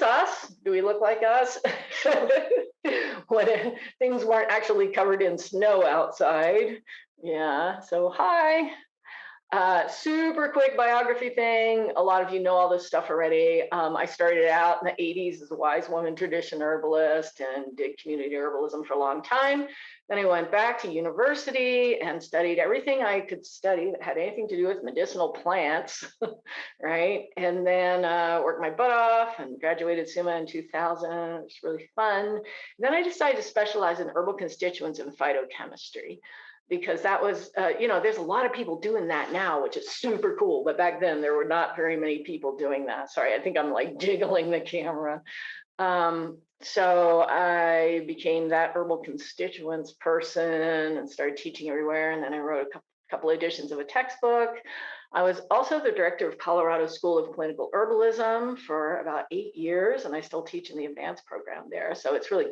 us? Do we look like us? When things weren't actually covered in snow outside. Yeah, so hi. Super quick biography thing. A lot of you know all this stuff already. I started out in the 80s as a wise woman tradition herbalist and did community herbalism for a long time. Then I went back to university and studied everything I could study that had anything to do with medicinal plants, right? And then worked my butt off and graduated SUMA in 2000. It was really fun. Then I decided to specialize in herbal constituents and phytochemistry, because that was, there's a lot of people doing that now, which is super cool. But back then there were not very many people doing that. Sorry, I think I'm like jiggling the camera. So I became that herbal constituents person and started teaching everywhere. And then I wrote a couple editions of a textbook. I was also the director of Colorado School of Clinical Herbalism for about 8 years, and I still teach in the advanced program there. So it's really,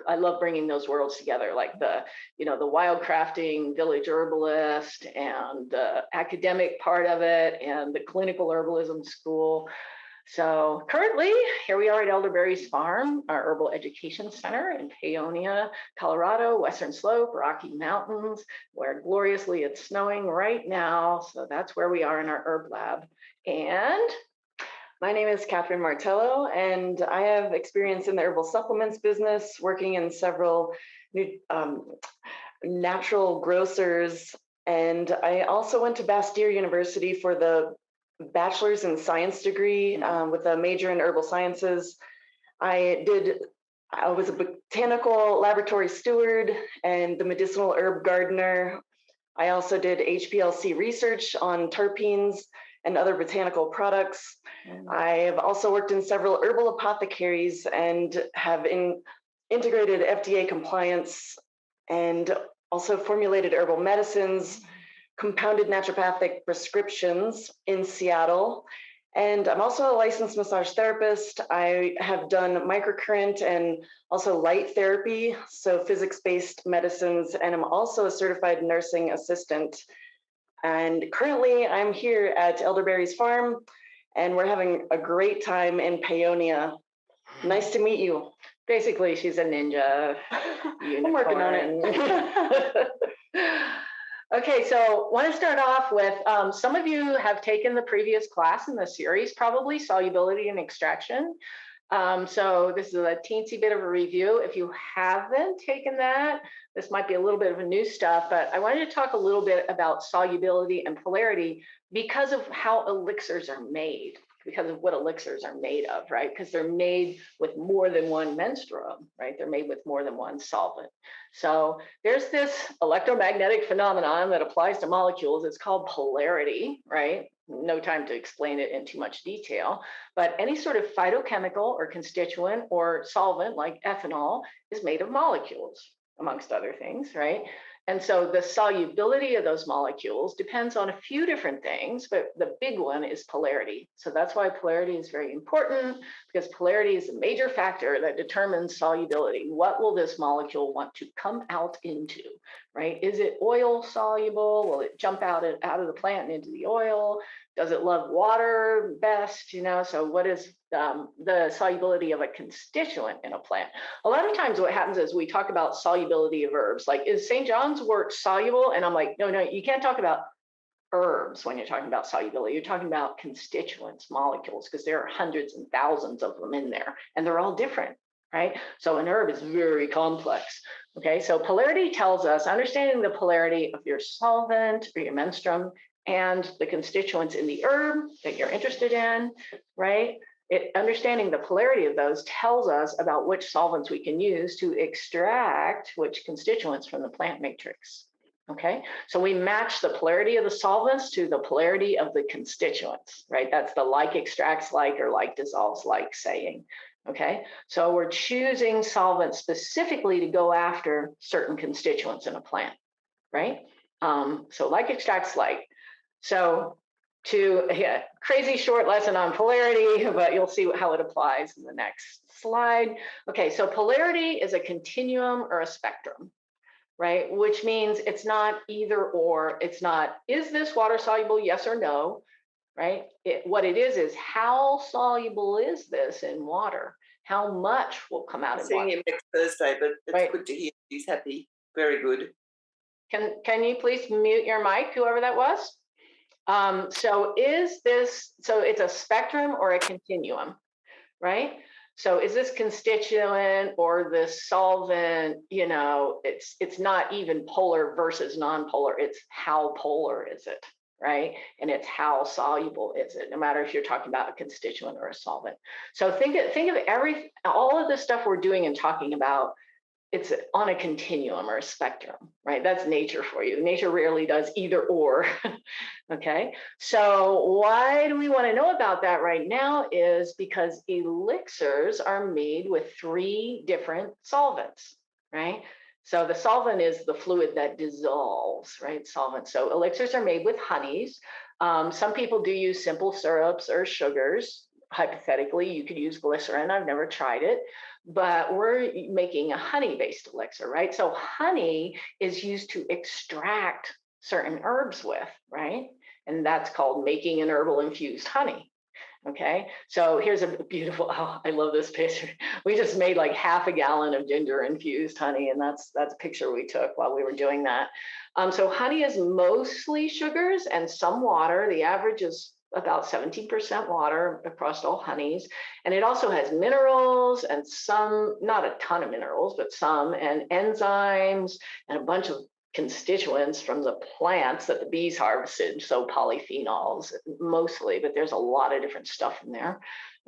I love bringing those worlds together, like the wildcrafting village herbalist and the academic part of it and the clinical herbalism school. So currently, here we are at Elderberry's Farm, our herbal education center in Paonia, Colorado, Western Slope, Rocky Mountains, where gloriously it's snowing right now. So that's where we are in our herb lab. And my name is Catherine Martello, and I have experience in the herbal supplements business, working in several natural grocers. And I also went to Bastyr University for the bachelor's in science degree with a major in herbal sciences. I was a botanical laboratory steward and the medicinal herb gardener. I also did HPLC research on terpenes and other botanical products. I have also worked in several herbal apothecaries and have integrated FDA compliance and also formulated herbal medicines, compounded naturopathic prescriptions in Seattle. And I'm also a licensed massage therapist. I have done microcurrent and also light therapy, so physics-based medicines, and I'm also a certified nursing assistant. And currently I'm here at Elderberry's Farm, and we're having a great time in Paonia. Nice to meet you. Basically, she's a ninja unicorn. I'm working on it. Okay, so I want to start off with, some of you have taken the previous class in the series, probably solubility and extraction. So this is a teensy bit of a review. If you haven't taken that, this might be a little bit of a new stuff, but I wanted to talk a little bit about solubility and polarity because of how elixirs are made, because of what elixirs are made of, right? Because they're made with more than one menstruum, right? They're made with more than one solvent. So there's this electromagnetic phenomenon that applies to molecules. It's called polarity, right? No time to explain it in too much detail, but any sort of phytochemical or constituent or solvent like ethanol is made of molecules, amongst other things, right? And so the solubility of those molecules depends on a few different things, but the big one is polarity. So that's why polarity is very important, because polarity is a major factor that determines solubility. What will this molecule want to come out into, right? Is it oil soluble? Will it jump out of the plant and into the oil? Does it love water best? So what is the solubility of a constituent in a plant? A lot of times what happens is we talk about solubility of herbs, like is St. John's wort soluble? And I'm like, no, you can't talk about herbs when you're talking about solubility. You're talking about constituents, molecules, because there are hundreds and thousands of them in there, and they're all different, right? So an herb is very complex. Okay, so polarity tells us understanding the polarity of your solvent or your menstruum and the constituents in the herb that you're interested in, right? Understanding the polarity of those tells us about which solvents we can use to extract which constituents from the plant matrix. Okay, so we match the polarity of the solvents to the polarity of the constituents, right? That's the like extracts like or like dissolves like saying. Okay, so we're choosing solvents specifically to go after certain constituents in a plant, right? So like extracts like. So crazy short lesson on polarity, but you'll see how it applies in the next slide. Okay, so polarity is a continuum or a spectrum, right? Which means it's not either or. It's not, is this water soluble, yes or no? right? What it is how soluble is this in water? How much will come out I'm in water, seeing him next Thursday, but it's right? good to hear he's happy. Very good. Can you please mute your mic, whoever that was? So it's a spectrum or a continuum, right? So is this constituent or this solvent, it's not even polar versus non-polar, it's how polar is it, right? And it's how soluble is it, no matter if you're talking about a constituent or a solvent. So think of all of the stuff we're doing and talking about, it's on a continuum or a spectrum, right? That's nature for you. Nature rarely does either or. Okay. So why do we want to know about that right now is because elixirs are made with 3 different solvents, right? So the solvent is the fluid that dissolves, right? Solvent. So elixirs are made with honeys. Some people do use simple syrups or sugars. Hypothetically, you could use glycerin. I've never tried it, but we're making a honey-based elixir, right? So honey is used to extract certain herbs with, right? And that's called making an herbal infused honey. Okay, so here's a beautiful, oh, I love this picture. We just made like half a gallon of ginger infused honey, and that's a picture we took while we were doing that. So honey is mostly sugars and some water. The average is about 17% water across all honeys. And it also has minerals and some, not a ton of minerals, but some, and enzymes and a bunch of constituents from the plants that the bees harvested, so polyphenols mostly, but there's a lot of different stuff in there.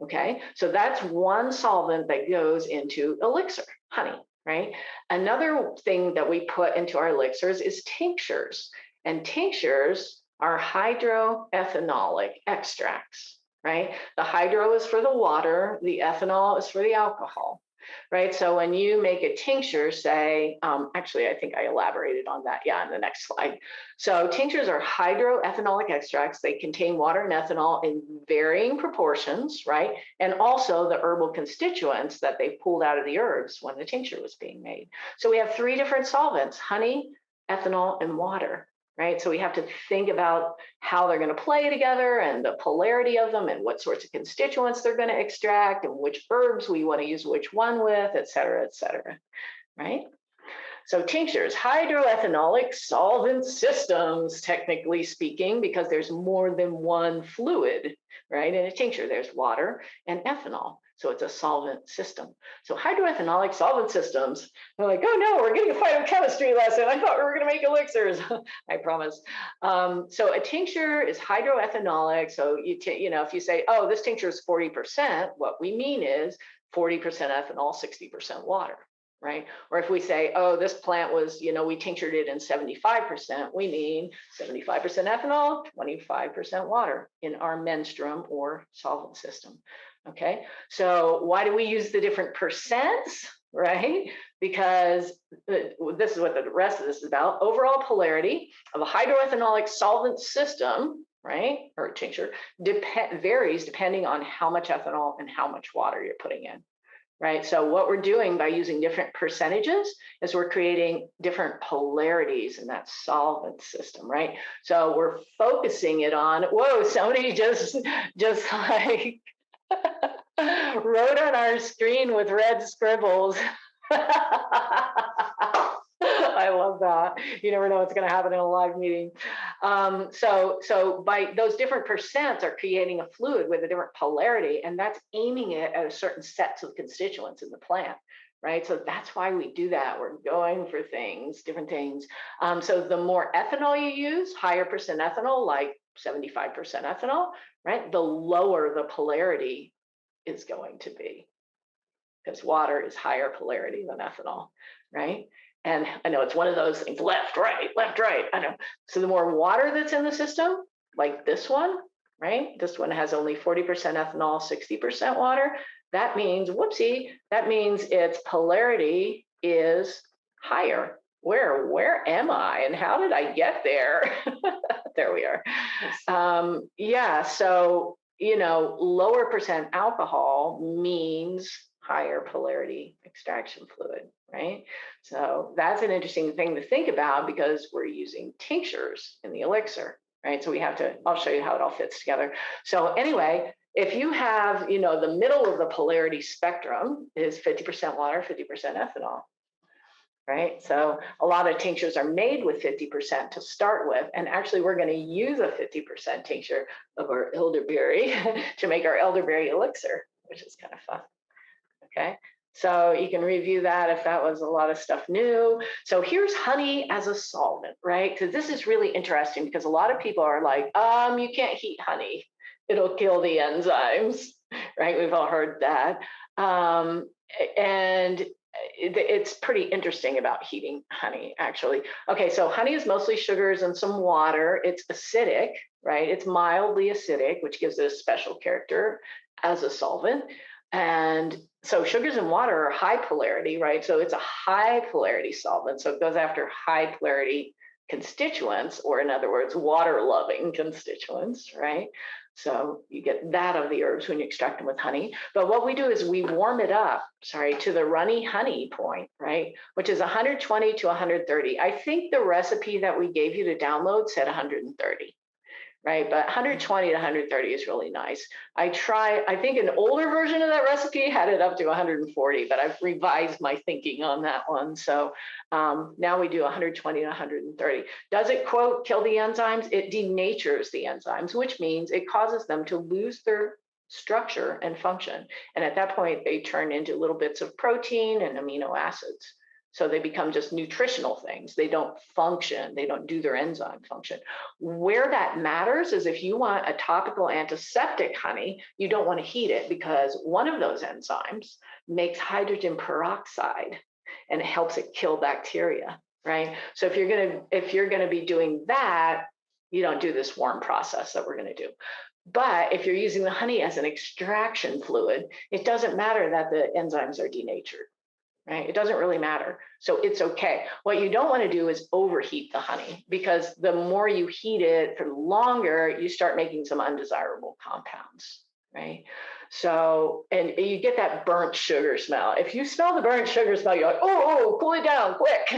Okay, so that's one solvent that goes into elixir, honey, right? Another thing that we put into our elixirs is tinctures, and tinctures are hydroethanolic extracts, right? The hydro is for the water, the ethanol is for the alcohol, right? So when you make a tincture, say, actually, I think I elaborated on that, yeah, in the next slide. So tinctures are hydroethanolic extracts. They contain water and ethanol in varying proportions, right? And also the herbal constituents that they pulled out of the herbs when the tincture was being made. So we have 3 different solvents: honey, ethanol, and water. Right. So we have to think about how they're going to play together and the polarity of them and what sorts of constituents they're going to extract and which herbs we want to use which one with, et cetera, right? So tinctures, hydroethanolic solvent systems, technically speaking, because there's more than one fluid, right? In a tincture, there's water and ethanol. So it's a solvent system. So hydroethanolic solvent systems, they're like, oh no, we're getting a phytochemistry lesson. I thought we were going to make elixirs. I promise. So a tincture is hydroethanolic. So if you say, oh, this tincture is 40%, what we mean is 40% ethanol, 60% water. Right? Or if we say, oh, this plant was, we tinctured it in 75%, we mean 75% ethanol, 25% water in our menstruum or solvent system. Okay, so why do we use the different percents, right? Because this is what the rest of this is about. Overall polarity of a hydroethanolic solvent system, right, or tincture, varies depending on how much ethanol and how much water you're putting in. Right. So what we're doing by using different percentages is we're creating different polarities in that solvent system. Right. So we're focusing it on, whoa, somebody just like wrote on our screen with red scribbles. I love that. You never know what's going to happen in a live meeting. So by those different percents are creating a fluid with a different polarity, and that's aiming it at a certain sets of constituents in the plant, right? So that's why we do that. We're going for different things. So the more ethanol you use, higher percent ethanol, like 75% ethanol, right? The lower the polarity is going to be, because water is higher polarity than ethanol, right? And I know it's one of those things, left, right, I know. So the more water that's in the system, like this one, right? This one has only 40% ethanol, 60% water. That means, whoopsie, that means its polarity is higher. Where am I and how did I get there? There we are. Yeah, so, lower percent alcohol means higher polarity extraction fluid, right? So that's an interesting thing to think about because we're using tinctures in the elixir, right? So we have to, I'll show you how it all fits together. So anyway, if you have, the middle of the polarity spectrum is 50% water, 50% ethanol, right? So a lot of tinctures are made with 50% to start with. And actually, we're going to use a 50% tincture of our elderberry to make our elderberry elixir, which is kind of fun. Okay. So you can review that if that was a lot of stuff new. So here's honey as a solvent, right? Because this is really interesting because a lot of people are like, you can't heat honey. It'll kill the enzymes, right? We've all heard that. And it's pretty interesting about heating honey, actually. Okay, so honey is mostly sugars and some water. It's acidic, right? It's mildly acidic, which gives it a special character as a solvent. And so sugars and water are high polarity, right? So it's a high polarity solvent. So it goes after high polarity constituents, or in other words, water loving constituents, right? So you get that of the herbs when you extract them with honey. But what we do is we warm it up, to the runny honey point, right? Which is 120 to 130. I think the recipe that we gave you to download said 130. Right, but 120 to 130 is really nice. I think an older version of that recipe had it up to 140, but I've revised my thinking on that one. So now we do 120 to 130. Does it, quote, kill the enzymes? It denatures the enzymes, which means it causes them to lose their structure and function. And at that point, they turn into little bits of protein and amino acids. So they become just nutritional things. They don't function. They don't do their enzyme function. Where that matters is if you want a topical antiseptic honey, you don't want to heat it because one of those enzymes makes hydrogen peroxide and it helps it kill bacteria, right? So if you're gonna be doing that, you don't do this warm process that we're gonna do. But if you're using the honey as an extraction fluid, it doesn't matter that the enzymes are denatured. Right? It doesn't really matter. So it's okay. What you don't want to do is overheat the honey because the more you heat it for longer, you start making some undesirable compounds, right? So, and you get that burnt sugar smell. If you smell the burnt sugar smell, you're like, oh, cool it down quick,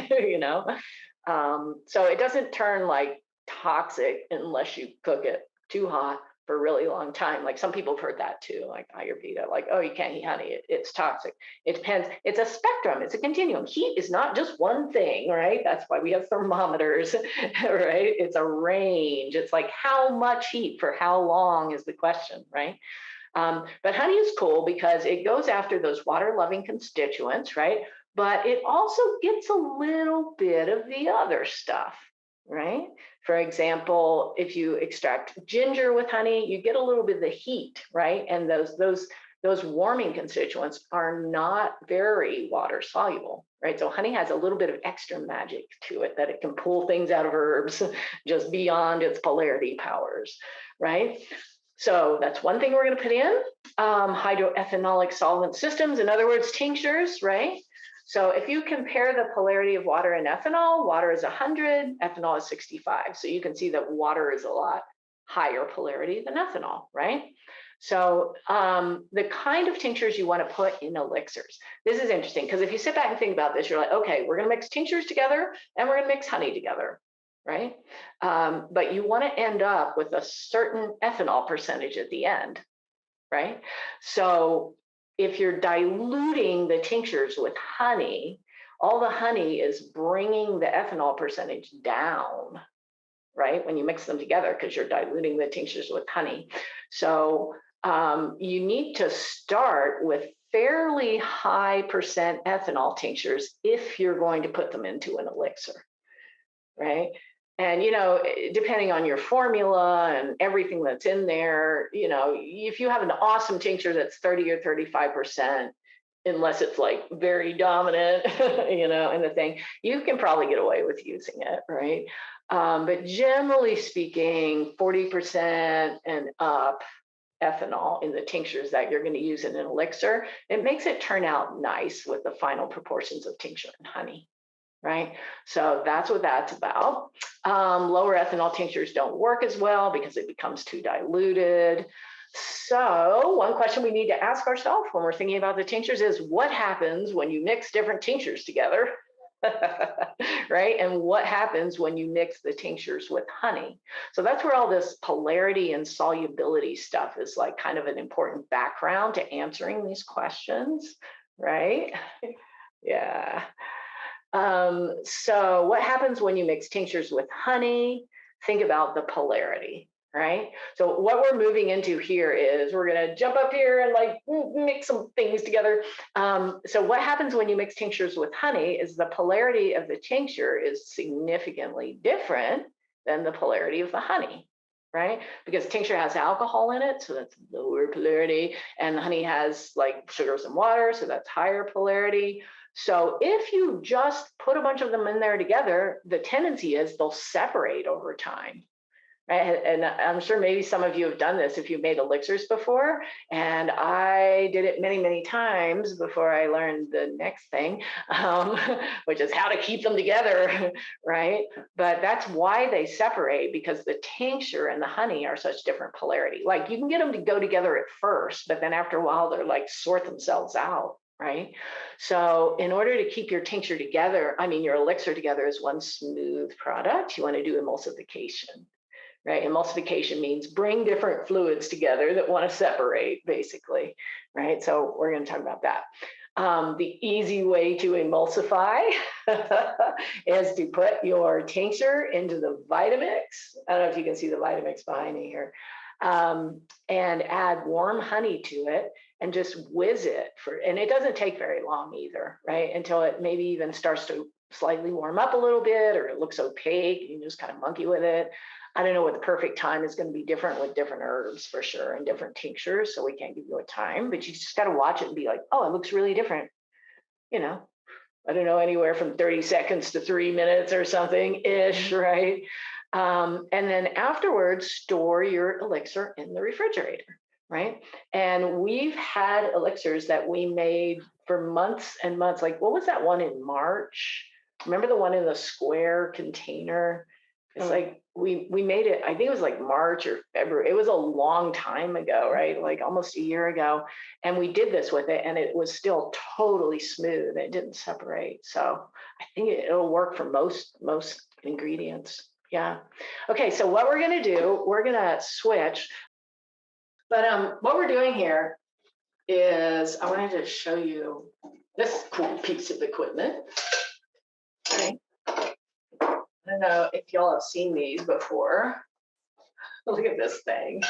So it doesn't turn like toxic unless you cook it too hot for a really long time. Like some people have heard that too, like Ayurveda, like, oh, you can't eat honey, it's toxic. It depends. It's a spectrum, it's a continuum. Heat is not just one thing, right? That's why we have thermometers, right? It's a range. It's like how much heat for how long is the question, right? But honey is cool because it goes after those water-loving constituents, right? But it also gets a little bit of the other stuff, right? For example, if you extract ginger with honey, you get a little bit of the heat, right? And those warming constituents are not very water soluble, right? So honey has a little bit of extra magic to it that it can pull things out of herbs just beyond its polarity powers, right? So that's one thing we're going to put in. Hydroethanolic solvent systems, in other words, tinctures, right? So if you compare the polarity of water and ethanol, water is 100, ethanol is 65. So you can see that water is a lot higher polarity than ethanol, right? So the kind of tinctures you want to put in elixirs. This is interesting because if you sit back and think about this, you're like, okay, we're going to mix tinctures together and we're going to mix honey together, right? But you want to end up with a certain ethanol percentage at the end, right? So if you're diluting the tinctures with honey, all the honey is bringing the ethanol percentage down, right? When you mix them together, because you're diluting the tinctures with honey. So you need to start with fairly high percent ethanol tinctures if you're going to put them into an elixir, right? And, depending on your formula and everything that's in there, if you have an awesome tincture that's 30 or 35%, unless it's like very dominant, in the thing, you can probably get away with using it, right? But generally speaking, 40% and up ethanol in the tinctures that you're going to use in an elixir, it makes it turn out nice with the final proportions of tincture and honey. Right? So that's what that's about. Lower ethanol tinctures don't work as well because it becomes too diluted. So one question we need to ask ourselves when we're thinking about the tinctures is what happens when you mix different tinctures together? right? And what happens when you mix the tinctures with honey? So that's where all this polarity and solubility stuff is like kind of an important background to answering these questions, right? Yeah. So what happens when you mix tinctures with honey? Think about the polarity, right? So what we're moving into here is we're going to jump up here and like mix some things together. So what happens when you mix tinctures with honey is the polarity of the tincture is significantly different than the polarity of the honey, right? Because tincture has alcohol in it, so that's lower polarity, and honey has like sugars and water, so that's higher polarity. So if you just put a bunch of them in there together, the tendency is they'll separate over time. Right? And I'm sure maybe some of you have done this if you've made elixirs before. And I did it many, many times before I learned the next thing, which is how to keep them together, right? But that's why they separate, because the tincture and the honey are such different polarity. Like you can get them to go together at first, but then after a while, they're like sort themselves out. Right. So in order to keep your tincture together, I mean, your elixir together as one smooth product, you want to do emulsification, right? Emulsification means bring different fluids together that want to separate, basically, right? So we're going to talk about that. The easy way to emulsify is to put your tincture into the Vitamix. I don't know if you can see the Vitamix behind me here. And add warm honey to it and just whiz it and it doesn't take very long either, right? Until it maybe even starts to slightly warm up a little bit, or it looks opaque. You can just kind of monkey with it. I don't know what the perfect time is going to be different with different herbs for sure and different tinctures. So we can't give you a time, but you just got to watch it and be like, oh, it looks really different. You know, I don't know, anywhere from 30 seconds to 3 minutes or something ish, right? And then afterwards, store your elixir in the refrigerator, right? And we've had elixirs that we made for months and months. Like, what was that one in March? Remember the one in the square container? It's like we made it, I think it was like March or February. It was a long time ago, right? Like almost a year ago. And we did this with it and it was still totally smooth. It didn't separate. So I think it'll work for most ingredients. Yeah. Okay, so what we're going to do, we're going to switch. But what we're doing here is I wanted to show you this cool piece of equipment. Okay. I don't know if y'all have seen these before. Look at this thing.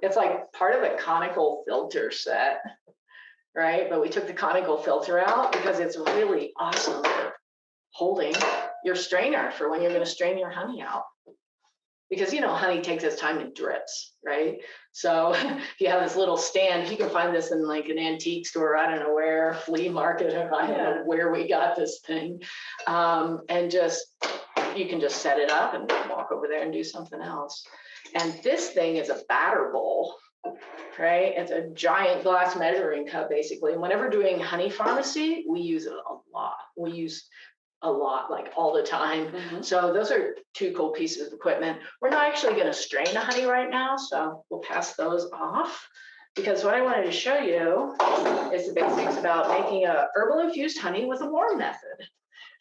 It's like part of a conical filter set, right? But we took the conical filter out because it's really awesome for holding your strainer for when you're going to strain your honey out. Because, you know, honey takes its time in drips, right? So if you have this little stand, you can find this in like an antique store, I don't know where, flea market, or I don't know where we got this thing. And just, you can just set it up and walk over there and do something else. And this thing is a batter bowl, right? It's a giant glass measuring cup, basically. And whenever doing honey pharmacy, we use it a lot. We use a lot, like all the time. So those are two cool pieces of equipment. We're not actually going to strain the honey right now, so we'll pass those off, because what I wanted to show you is the basics about making a herbal infused honey with a warm method,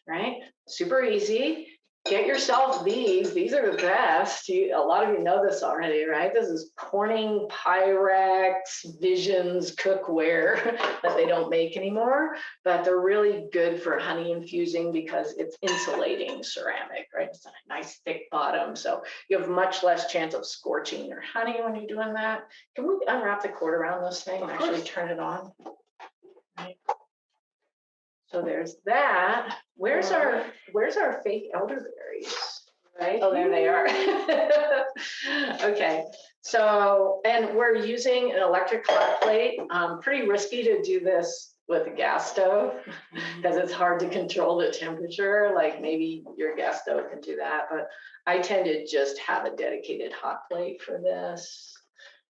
right? Super easy. Get yourself these. These are the best. A lot of you know this already, right? This is Corning Pyrex Visions cookware that they don't make anymore, but they're really good for honey infusing because it's insulating ceramic, right? It's a nice thick bottom, so you have much less chance of scorching your honey when you're doing that. Can we unwrap the cord around this thing and actually turn it on? Right. So there's that. Where's our fake elderberries? Right? Oh, there they are. Okay. So, and we're using an electric hot plate. Pretty risky to do this with a gas stove because it's hard to control the temperature. Like maybe your gas stove can do that, but I tend to just have a dedicated hot plate for this.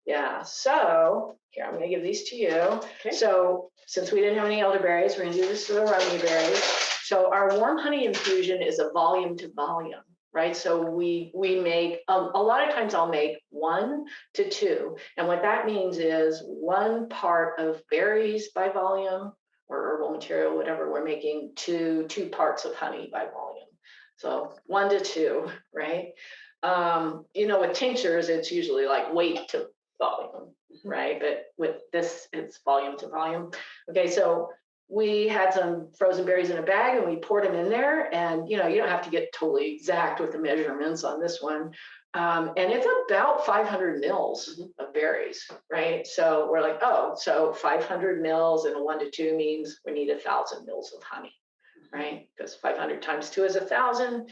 Yeah, so here, I'm gonna give these to you. Okay. So since we didn't have any elderberries, we're gonna do this to the rummy berries. So our warm honey infusion is a volume to volume, right? So we make, a lot of times I'll make 1 to 2. And what that means is 1 part of berries by volume, or herbal material, whatever we're making, to 2 parts of honey by volume. So 1 to 2, right? With tinctures, it's usually like weight to volume, right? But with this, it's volume to volume. Okay, so we had some frozen berries in a bag and we poured them in there. And, you don't have to get totally exact with the measurements on this one. And it's about 500 mils of berries, right? So we're like, oh, so 500 mils in a 1 to 2 means we need 1,000 mils of honey, right? Because 500 times 2 is 1,000.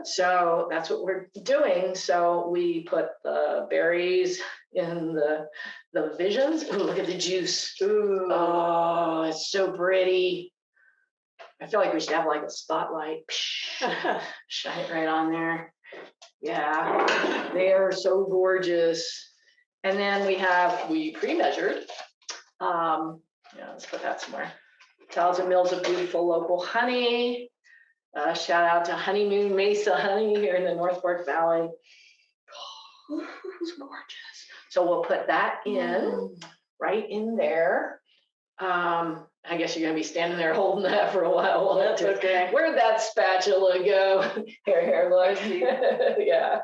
So that's what we're doing. So we put the berries in the visions. Ooh, look at the juice. Ooh, oh, it's so pretty. I feel like we should have like a spotlight. Shine it right on there. Yeah, they are so gorgeous. And then we pre-measured. Let's put that somewhere. 1,000 mils of beautiful local honey. Shout out to Honeymoon Mesa Honey here in the North Fork Valley. Oh, it's gorgeous. So we'll put that in, right in there. I guess you're gonna be standing there holding that for a while. That's okay. Where'd that spatula go? Here, look. Yeah.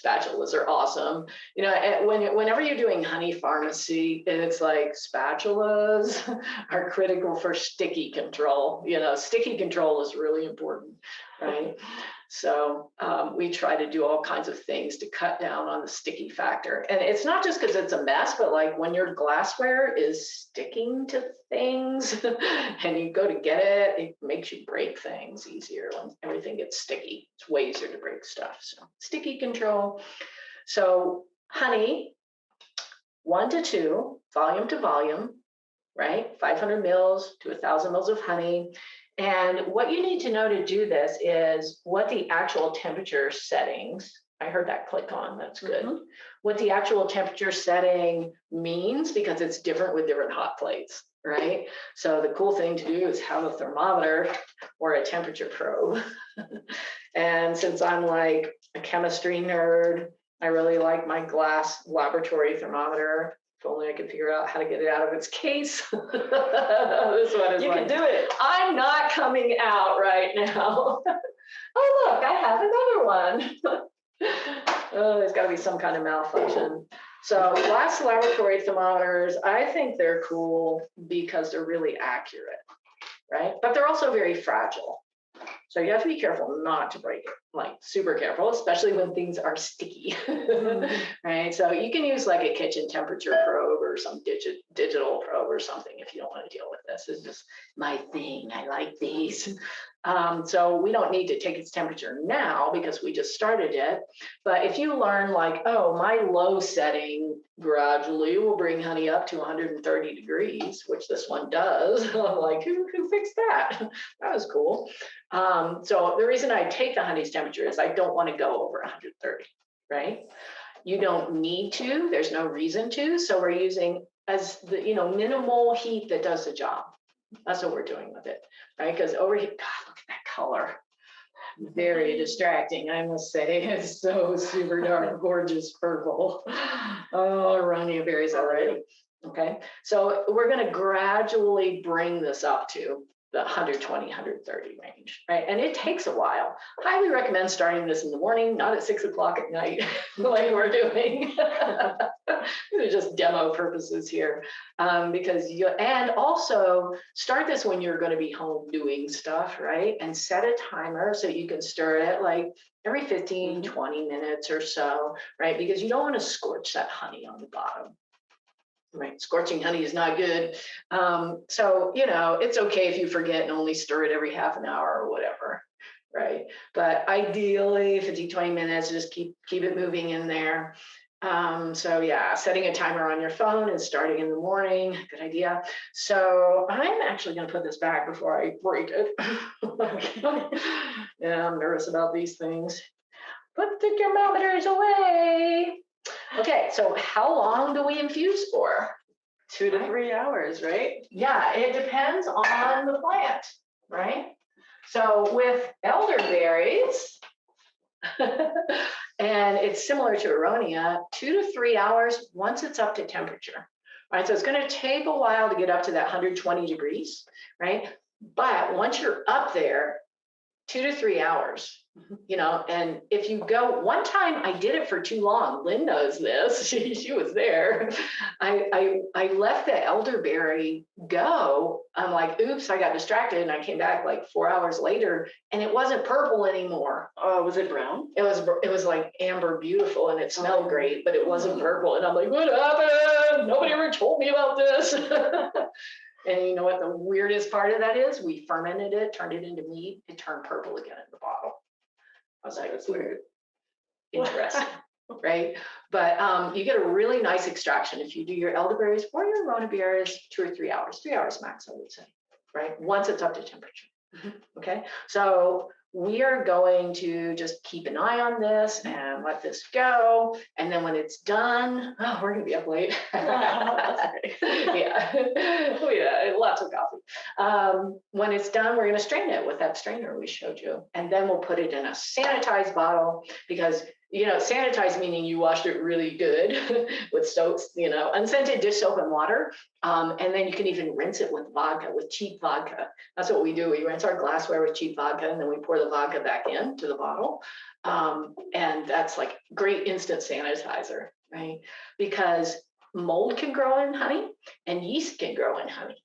Spatulas are awesome. Whenever you're doing honey pharmacy, it's like spatulas are critical for sticky control. Sticky control is really important, right? So we try to do all kinds of things to cut down on the sticky factor. And it's not just because it's a mess, but like when your glassware is sticking to things and you go to get it, it makes you break things easier when everything gets sticky. It's way easier to break stuff. So sticky control. So honey, 1 to 2, volume to volume, right? 500 mils to 1,000 mils of honey. And what you need to know to do this is what the actual temperature settings, I heard that click on, that's good. What the actual temperature setting means, because it's different with different hot plates, right? So the cool thing to do is have a thermometer or a temperature probe. And since I'm like a chemistry nerd, I really like my glass laboratory thermometer. If only I could figure out how to get it out of its case. This one is You can do it. I'm not coming out right now. Oh, look, I have another one. Oh, there's got to be some kind of malfunction. So glass laboratory thermometers, I think they're cool because they're really accurate, right? But they're also very fragile. So you have to be careful not to break it, like super careful, especially when things are sticky, right? So you can use like a kitchen temperature probe or some digital probe or something if you don't want to deal with this. It's just my thing. I like these. So we don't need to take its temperature now because we just started it. But if you learn like, oh, my low setting gradually will bring honey up to 130 degrees, which this one does. I'm like, who fixed that? That was cool. So the reason I take the honey's temperature is I don't want to go over 130, right? You don't need to, there's no reason to. So we're using as the, minimal heat that does the job. That's what we're doing with it, right? Because overheat, God, look at that color. Very distracting, I must say. It's so super dark, gorgeous purple. Oh, aronia berries already. Okay, so we're going to gradually bring this up to the 120, 130 range, right? And it takes a while. Highly recommend starting this in the morning, not at 6 o'clock at night, like we're doing. These are just demo purposes here, and also start this when you're going to be home doing stuff, right? And set a timer so you can stir it like every 15, 20 minutes or so, right? Because you don't want to scorch that honey on the bottom. Right, scorching honey is not good. So, it's okay if you forget and only stir it every half an hour or whatever, right? But ideally, 15, 20 minutes, just keep it moving in there. So yeah, setting a timer on your phone and starting in the morning, good idea. So I'm actually going to put this back before I break it. Yeah, I'm nervous about these things. Put the thermometers away. Okay, so how long do we infuse for? 2 to 3 hours, right? Yeah, it depends on the plant, right? So with elderberries, and it's similar to aronia, 2 to 3 hours once it's up to temperature. All right, so it's going to take a while to get up to that 120 degrees, right? But once you're up there, 2 to 3 hours, and if you go, one time I did it for too long. Lynn knows this. She was there. I let the elderberry go. I'm like, oops, I got distracted, and I came back like 4 hours later, and it wasn't purple anymore. Oh, was it brown? It was like amber beautiful, and it smelled great, but it wasn't purple. And I'm like, what happened? Nobody ever told me about this. And you know what the weirdest part of that is? We fermented it, turned it into mead. It turned purple again in the bottle. I was like, that's weird. Interesting, right? But you get a really nice extraction if you do your elderberries or your Rona berries 2 or 3 hours, 3 hours max, I would say, right? Once it's up to temperature. Okay, so we are going to just keep an eye on this and let this go. And then when it's done, oh, we're gonna be up late. Yeah, oh, yeah, lots of coffee. When it's done, we're gonna strain it with that strainer we showed you. And then we'll put it in a sanitized bottle because sanitized meaning you washed it really good with soaps, unscented dish soap and water. And then you can even rinse it with vodka, with cheap vodka. That's what we do. We rinse our glassware with cheap vodka, and then we pour the vodka back into the bottle. And that's like great instant sanitizer, right? Because mold can grow in honey and yeast can grow in honey,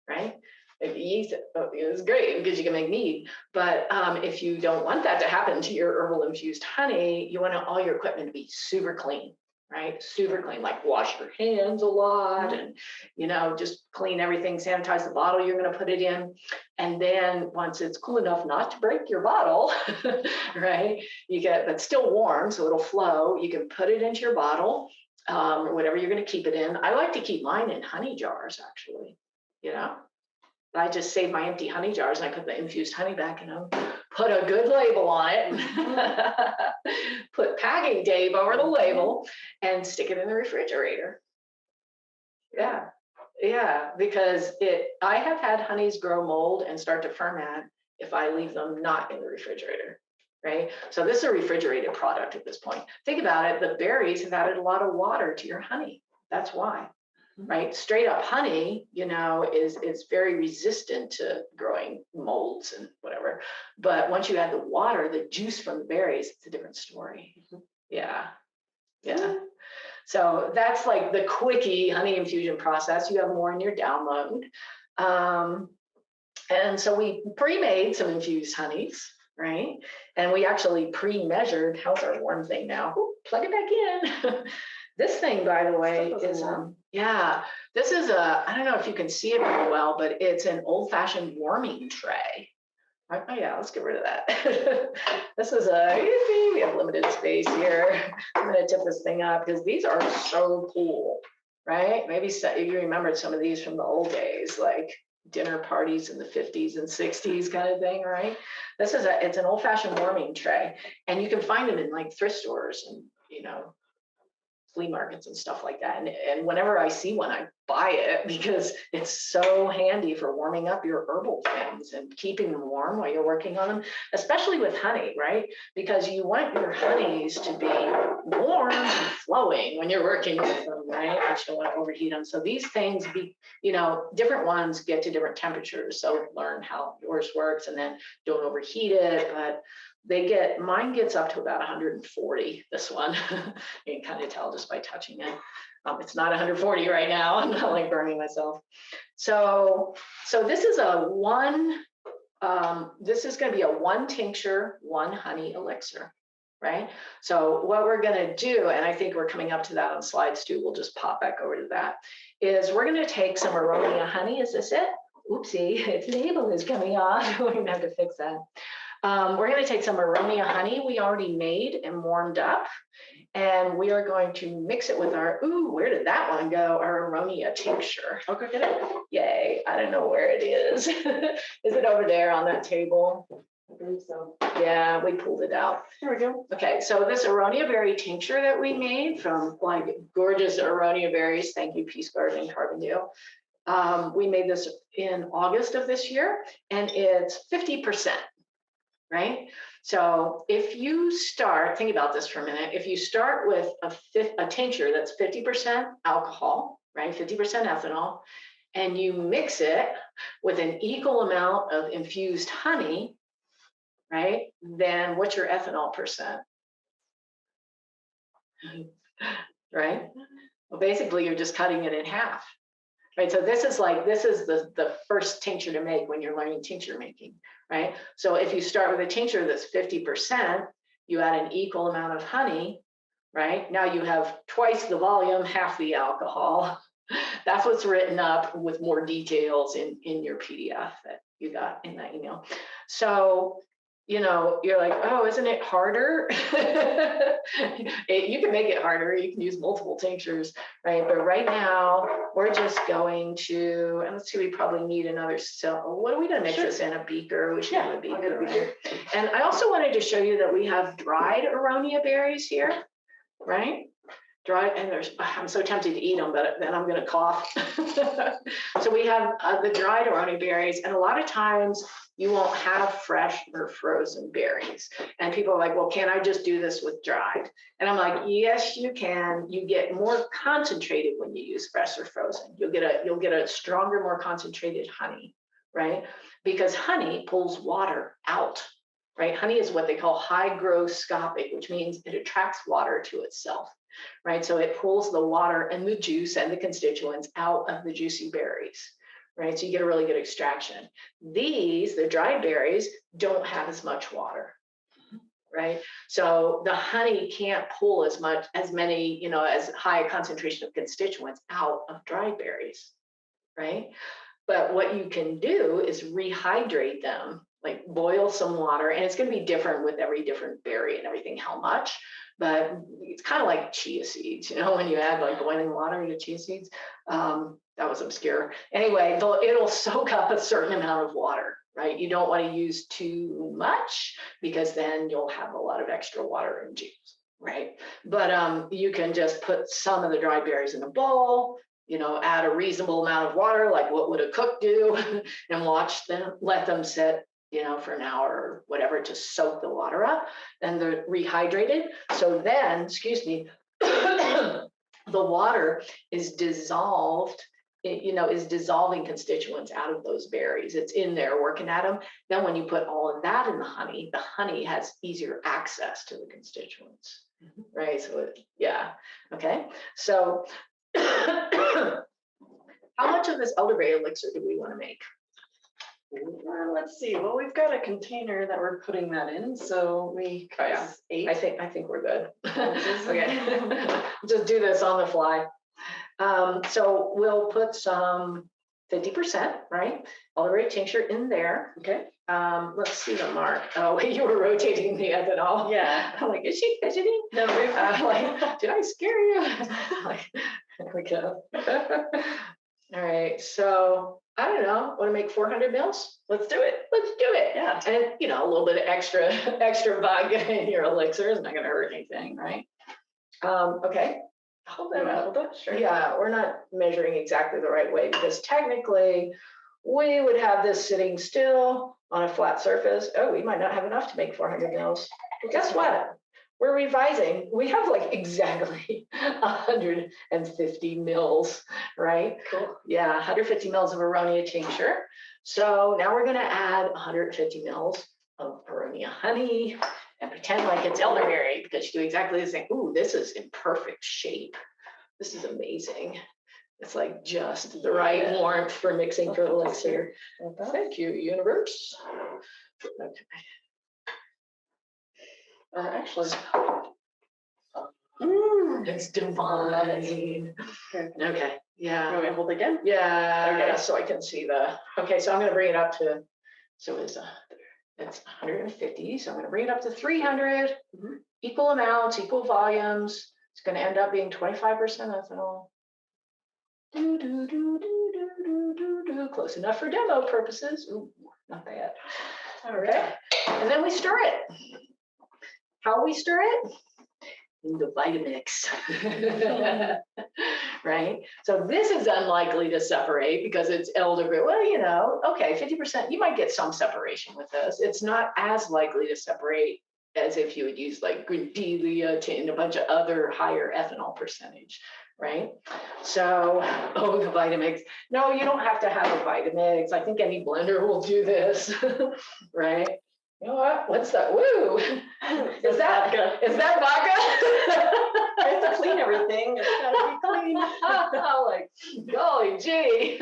right? If yeast is great because you can make mead, but if you don't want that to happen to your herbal infused honey, you want all your equipment to be super clean, right? Super clean, like wash your hands a lot and, just clean everything, sanitize the bottle you're going to put it in. And then once it's cool enough not to break your bottle, right? But still warm, so it'll flow. You can put it into your bottle, or whatever you're going to keep it in. I like to keep mine in honey jars, actually, I just save my empty honey jars and I put the infused honey back in them, put a good label on it, put packing tape over the label, and stick it in the refrigerator. Yeah, because I have had honeys grow mold and start to ferment if I leave them not in the refrigerator, right? So this is a refrigerated product at this point. Think about it, the berries have added a lot of water to your honey. That's why. Right, straight up honey, is very resistant to growing molds and whatever. But once you add the water, the juice from the berries, it's a different story. Yeah. So that's like the quickie honey infusion process. You have more in your download. And so we pre-made some infused honeys, right? And we actually pre-measured. How's our warm thing now? Ooh, plug it back in. This thing, by the way, is, this is I don't know if you can see it very well, but it's an old-fashioned warming tray. Oh yeah, let's get rid of that. This is we have limited space here. I'm gonna tip this thing up because these are so cool, right? Maybe you remembered some of these from the old days, like dinner parties in the 50s and 60s kind of thing, right? It's an old-fashioned warming tray, and you can find them in like thrift stores and, flea markets and stuff like that. And whenever I see one, I buy it because it's so handy for warming up your herbal things and keeping them warm while you're working on them, especially with honey, right? Because you want your honeys to be warm and flowing when you're working with them, right? But you don't want to overheat them. So these things different ones get to different temperatures. So learn how yours works and then don't overheat it. But mine gets up to about 140, this one. You can kind of tell just by touching it. It's not 140 right now. I'm not like burning myself. So this is this is going to be a 1 tincture, 1 honey elixir, right? So what we're going to do, and I think we're coming up to that on slides too, we'll just pop back over to that, is we're going to take some aronia honey. Is this it? Oopsie, its label is coming off. We're going to have to fix that. We're going to take some aronia honey we already made and warmed up, and we are going to mix it with where did that one go? Our aronia tincture. Oh, go get it. Yay. I don't know where it is. Is it over there on that table? I believe so. Yeah, we pulled it out. Here we go. Okay, so this aronia berry tincture that we made from like gorgeous aronia berries. Thank you, Peace Garden and Carbondale. We made this in August of this year, and it's 50%. Right? So if you think about this for a minute, if you start with a tincture that's 50% alcohol, right? 50% ethanol, and you mix it with an equal amount of infused honey, right? Then what's your ethanol percent? Right? Well, basically, you're just cutting it in half. Right, so this is the first tincture to make when you're learning tincture making, right? So if you start with a tincture that's 50%, you add an equal amount of honey, right? Now you have twice the volume, half the alcohol. That's what's written up with more details in your PDF that you got in that email. So, you're like, oh, isn't it harder? You can make it harder. You can use multiple tinctures, right? But right now, we're just going to, and let's see, we probably need another cell. What are we going to mix this in? A beaker? We should have a beaker. Right? And I also wanted to show you that we have dried aronia berries here, right? Dried, and I'm so tempted to eat them, but then I'm going to cough. So we have the dried aronia berries, and a lot of times you won't have fresh or frozen berries. And people are like, well, can't I just do this with dried? And I'm like, yes, you can. You get more concentrated when you use fresh or frozen. You'll get a stronger, more concentrated honey, right? Because honey pulls water out, right? Honey is what they call hygroscopic, which means it attracts water to itself, right? So it pulls the water and the juice and the constituents out of the juicy berries, right? So you get a really good extraction. The dried berries, don't have as much water, right? So the honey can't pull as many, as high a concentration of constituents out of dried berries, right? But what you can do is rehydrate them, like boil some water, and it's going to be different with every different berry and everything, how much, but it's kind of like chia seeds, when you add like boiling water to chia seeds. That was obscure. Anyway, it'll soak up a certain amount of water, right? You don't want to use too much because then you'll have a lot of extra water and juice, right? But you can just put some of the dried berries in a bowl, add a reasonable amount of water, like what would a cook do, and let them sit, for an hour or whatever to soak the water up, and they're rehydrated. So then, the water is dissolved, is dissolving constituents out of those berries. It's in there working at them. Then when you put all of that in the honey has easier access to the constituents, right? So okay. So how much of this elderberry elixir do we want to make? Let's see. Well, we've got a container that we're putting that in, so we. Oh, yeah. 8. I think we're good. Okay, just do this on the fly. So we'll put some 50%, right? Elderberry tincture in there. Okay. Let's see the mark. Oh, you were rotating the ethanol. Yeah. I'm like, is she fidgeting? No, like, did I scare you? Like, there we go. All right. So I don't know. Want to make 400 mils? Let's do it. Let's do it. Yeah. And a little bit of extra vodka in your elixir is not going to hurt anything, right? Okay. Hold that up. Sure. Yeah, we're not measuring exactly the right way because technically we would have this sitting still on a flat surface. Oh, we might not have enough to make 400 mils. But guess what? We're revising. We have like exactly 150 mils, right? Cool. Yeah, 150 mils of aronia tincture. So now we're going to add 150 mils of aronia honey and pretend like it's elderberry because you do exactly the same. Ooh, this is in perfect shape. This is amazing. It's like just the right warmth for mixing for elixir. Thank you, universe. Okay. Actually, it's divine. Okay, yeah. You want me to hold again? Yeah, Okay. so I can see okay, so I'm going to bring it up to, so it's 150, so I'm going to bring it up to 300, equal amounts, equal volumes. It's going to end up being 25% ethanol. Close enough for demo purposes. Ooh, not bad. All right, and then we stir it. How we stir it? In the Vitamix. Right? So this is unlikely to separate because it's elderberry. Well, okay, 50%, you might get some separation with this. It's not as likely to separate as if you would use like Greendelia and a bunch of other higher ethanol percentage, right? So, oh, the Vitamix. No, you don't have to have a Vitamix. I think any blender will do this, right? You know what? What's that? Woo! Is that vodka? Is that vodka? I have to clean everything. It's gotta be clean. Like, golly gee.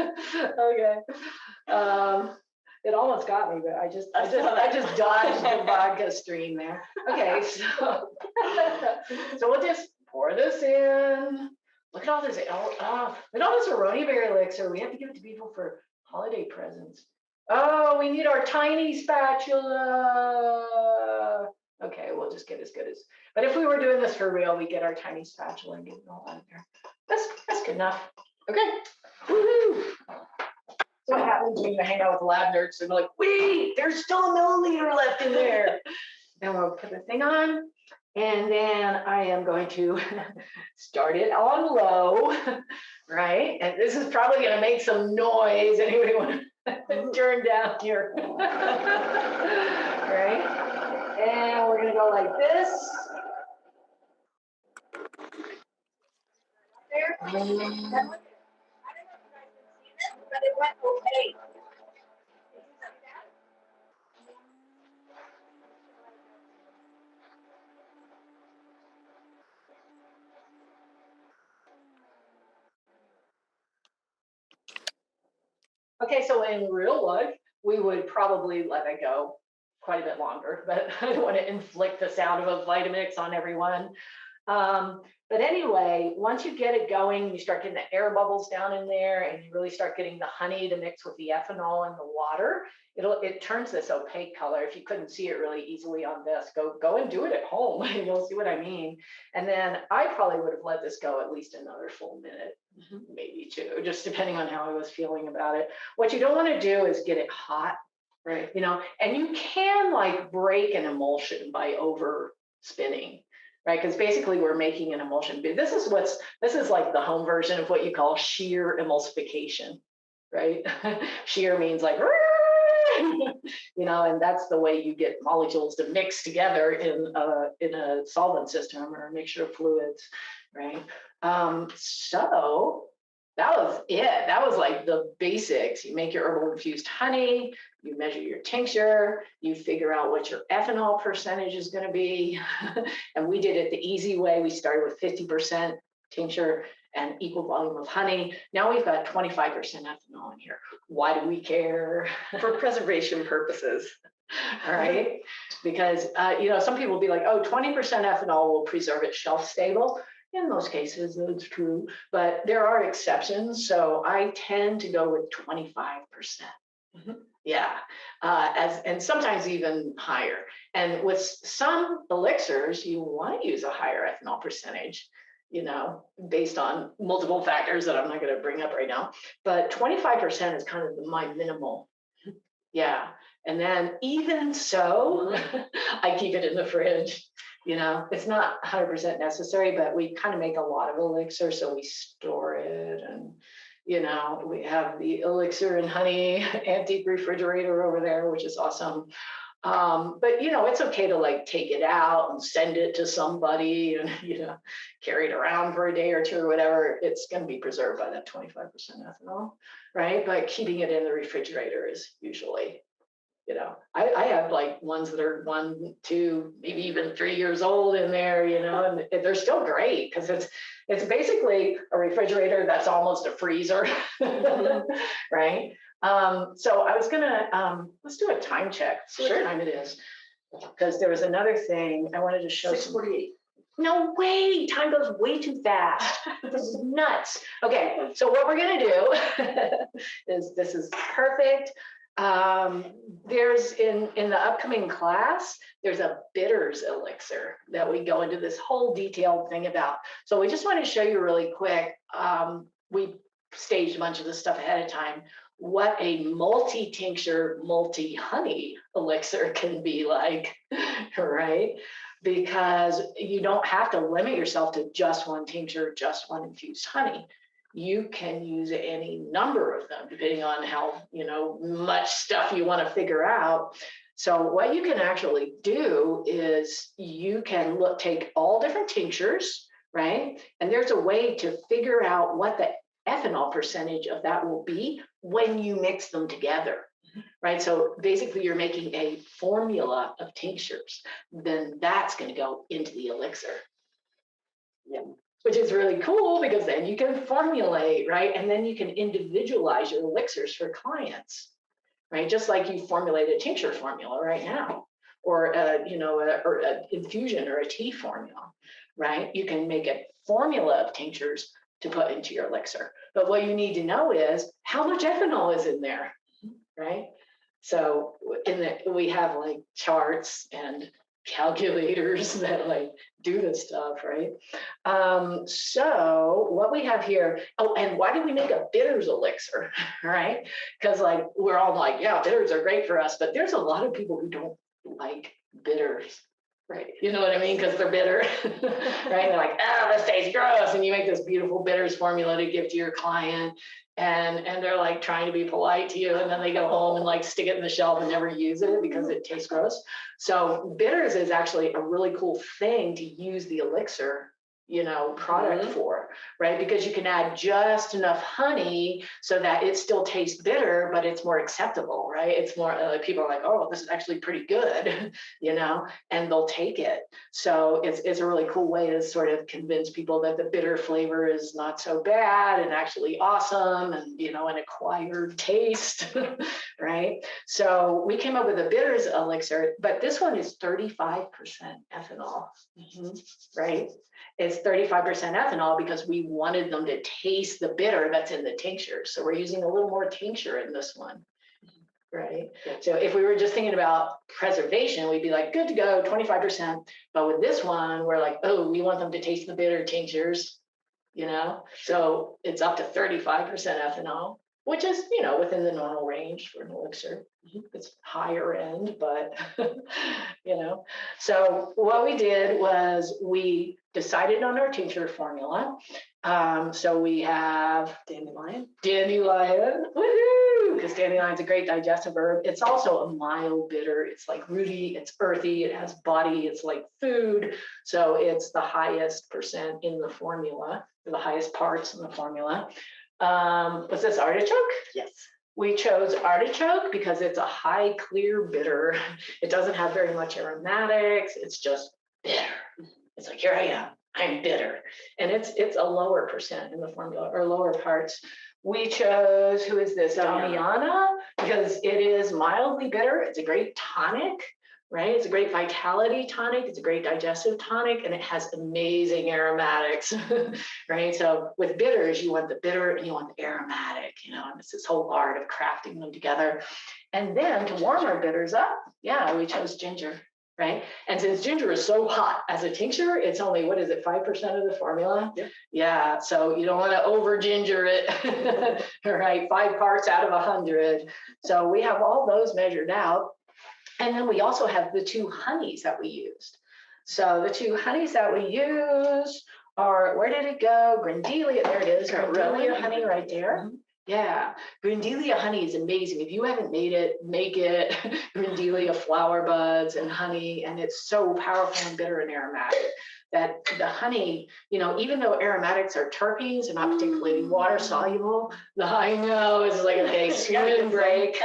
Okay. It almost got me, but I just dodged the vodka stream there. Okay, so so we'll just pour this in. Look at all this. Look at all this Aroni berry elixir. We have to give it to people for holiday presents. Oh, we need our tiny spatula. Okay, we'll just get as good as. But if we were doing this for real, we get our tiny spatula and get it all out of there. That's good enough. Okay. Woohoo! So what happens when you hang out with lab nerds and they're like, wait, there's still a milliliter left in there. Then we'll put the thing on. And then I am going to start it on low, right? And this is probably going to make some noise. Anybody want to turn down here? Right? And we're going to go like this. There. I don't know if you guys can see this, but it went okay. Okay, so in real life, we would probably let it go quite a bit longer, but I don't want to inflict the sound of a Vitamix on everyone. But anyway, once you get it going, you start getting the air bubbles down in there and you really start getting the honey to mix with the ethanol and the water. It turns this opaque color. If you couldn't see it really easily on this, go and do it at home. You'll see what I mean. And then I probably would have let this go at least another full minute, maybe two, just depending on how I was feeling about it. What you don't want to do is get it hot, right? And you can like break an emulsion by over spinning. Right, because basically we're making an emulsion. This is like the home version of what you call shear emulsification, right? Shear means like, and that's the way you get molecules to mix together in a solvent system or a mixture of fluids, right? So that was it. That was like the basics. You make your herbal infused honey, you measure your tincture, you figure out what your ethanol percentage is going to be. And we did it the easy way. We started with 50% tincture and equal volume of honey. Now we've got 25% ethanol in here. Why do we care? For preservation purposes. All right. Because, some people will be like, oh, 20% ethanol will preserve it shelf stable. In most cases, that's true, but there are exceptions. So I tend to go with 25%. Yeah, and sometimes even higher. And with some elixirs, you want to use a higher ethanol percentage, based on multiple factors that I'm not going to bring up right now. But 25% is kind of my minimal. Yeah. And then even so, I keep it in the fridge. It's not 100% necessary, but we kind of make a lot of elixir, so we store it. And, we have the elixir and honey antique refrigerator over there, which is awesome. But, it's okay to like take it out and send it to somebody and, carry it around for a day or two or whatever. It's going to be preserved by that 25% ethanol, right? But keeping it in the refrigerator is usually I have like ones that are 1, 2, maybe even 3 years old in there, and they're still great because it's basically a refrigerator that's almost a freezer, right? So I was gonna let's do a time check. See what time it is, because there was another thing I wanted to show. 6:48. No way, time goes way too fast. This is nuts. Okay, so what we're gonna do is this is perfect. There's in the upcoming class, there's a bitters elixir that we go into this whole detailed thing about. So we just want to show you really quick. We staged a bunch of this stuff ahead of time. What a multi-tincture, multi-honey elixir can be like, right? Because you don't have to limit yourself to just one tincture, just one infused honey. You can use any number of them, depending on how much stuff you want to figure out. So what you can actually do is you can take all different tinctures, right? And there's a way to figure out what the ethanol percentage of that will be when you mix them together, right? So basically you're making a formula of tinctures, then that's going to go into the elixir. Yeah. Which is really cool because then you can formulate, right? And then you can individualize your elixirs for clients, right? Just like you formulate a tincture formula right now, or or an infusion or a tea formula, right? You can make a formula of tinctures to put into your elixir. But what you need to know is how much ethanol is in there, right? So we have like charts and calculators that like do this stuff, right? So what we have here, oh, and why do we make a bitters elixir, right? Because like we're all like, yeah, bitters are great for us, but there's a lot of people who don't like bitters. Right. You know what I mean? Because they're bitter, right? They're like, this tastes gross. And you make this beautiful bitters formula to give to your client. And they're like trying to be polite to you. And then they go home and like stick it in the shelf and never use it because it tastes gross. So bitters is actually a really cool thing to use the elixir, product for, right? Because you can add just enough honey so that it still tastes bitter, but it's more acceptable, right? It's more people are like, oh, this is actually pretty good, and they'll take it. So it's a really cool way to sort of convince people that the bitter flavor is not so bad and actually awesome and, an acquired taste, right? So we came up with a bitters elixir, but this one is 35% ethanol, right? It's 35% ethanol because we wanted them to taste the bitter that's in the tincture. So we're using a little more tincture in this one, right? So if we were just thinking about preservation, we'd be like, good to go, 25%. But with this one, we're like, oh, we want them to taste the bitter tinctures, So it's up to 35% ethanol, which is, within the normal range for an elixir. It's higher end, but, So what we did was we decided on our tincture formula. So we have dandelion, woohoo! Because dandelion's a great digestive herb. It's also a mild bitter. It's like rooty, it's earthy, it has body, it's like food. So it's the highest percent in the formula, the highest parts in the formula. Was this artichoke? Yes. We chose artichoke because it's a high clear bitter. It doesn't have very much aromatics. It's just bitter. It's like, here I am, I'm bitter. And it's a lower percent in the formula or lower parts. We chose, who is this? Damiana, because it is mildly bitter. It's a great tonic, right? It's a great vitality tonic. It's a great digestive tonic, and it has amazing aromatics, right? So with bitters, you want the bitter and you want the aromatic, and it's this whole art of crafting them together. And then to warm our bitters up, we chose ginger, right? And since ginger is so hot as a tincture, it's only, 5% of the formula? Yep. Yeah, so you don't want to over ginger it, right? 5 parts out of 100. So we have all those measured out. And then we also have the 2 honeys that we used. So the 2 honeys that we used are, where did it go? Grindelia, there it is. Grindelia honey right there. Yeah, Grindelia honey is amazing. If you haven't made it, make it. Grindelia flower buds and honey, and it's so powerful and bitter and aromatic that the honey, even though aromatics are terpenes and not particularly water soluble, the I know is like, okay, swim break.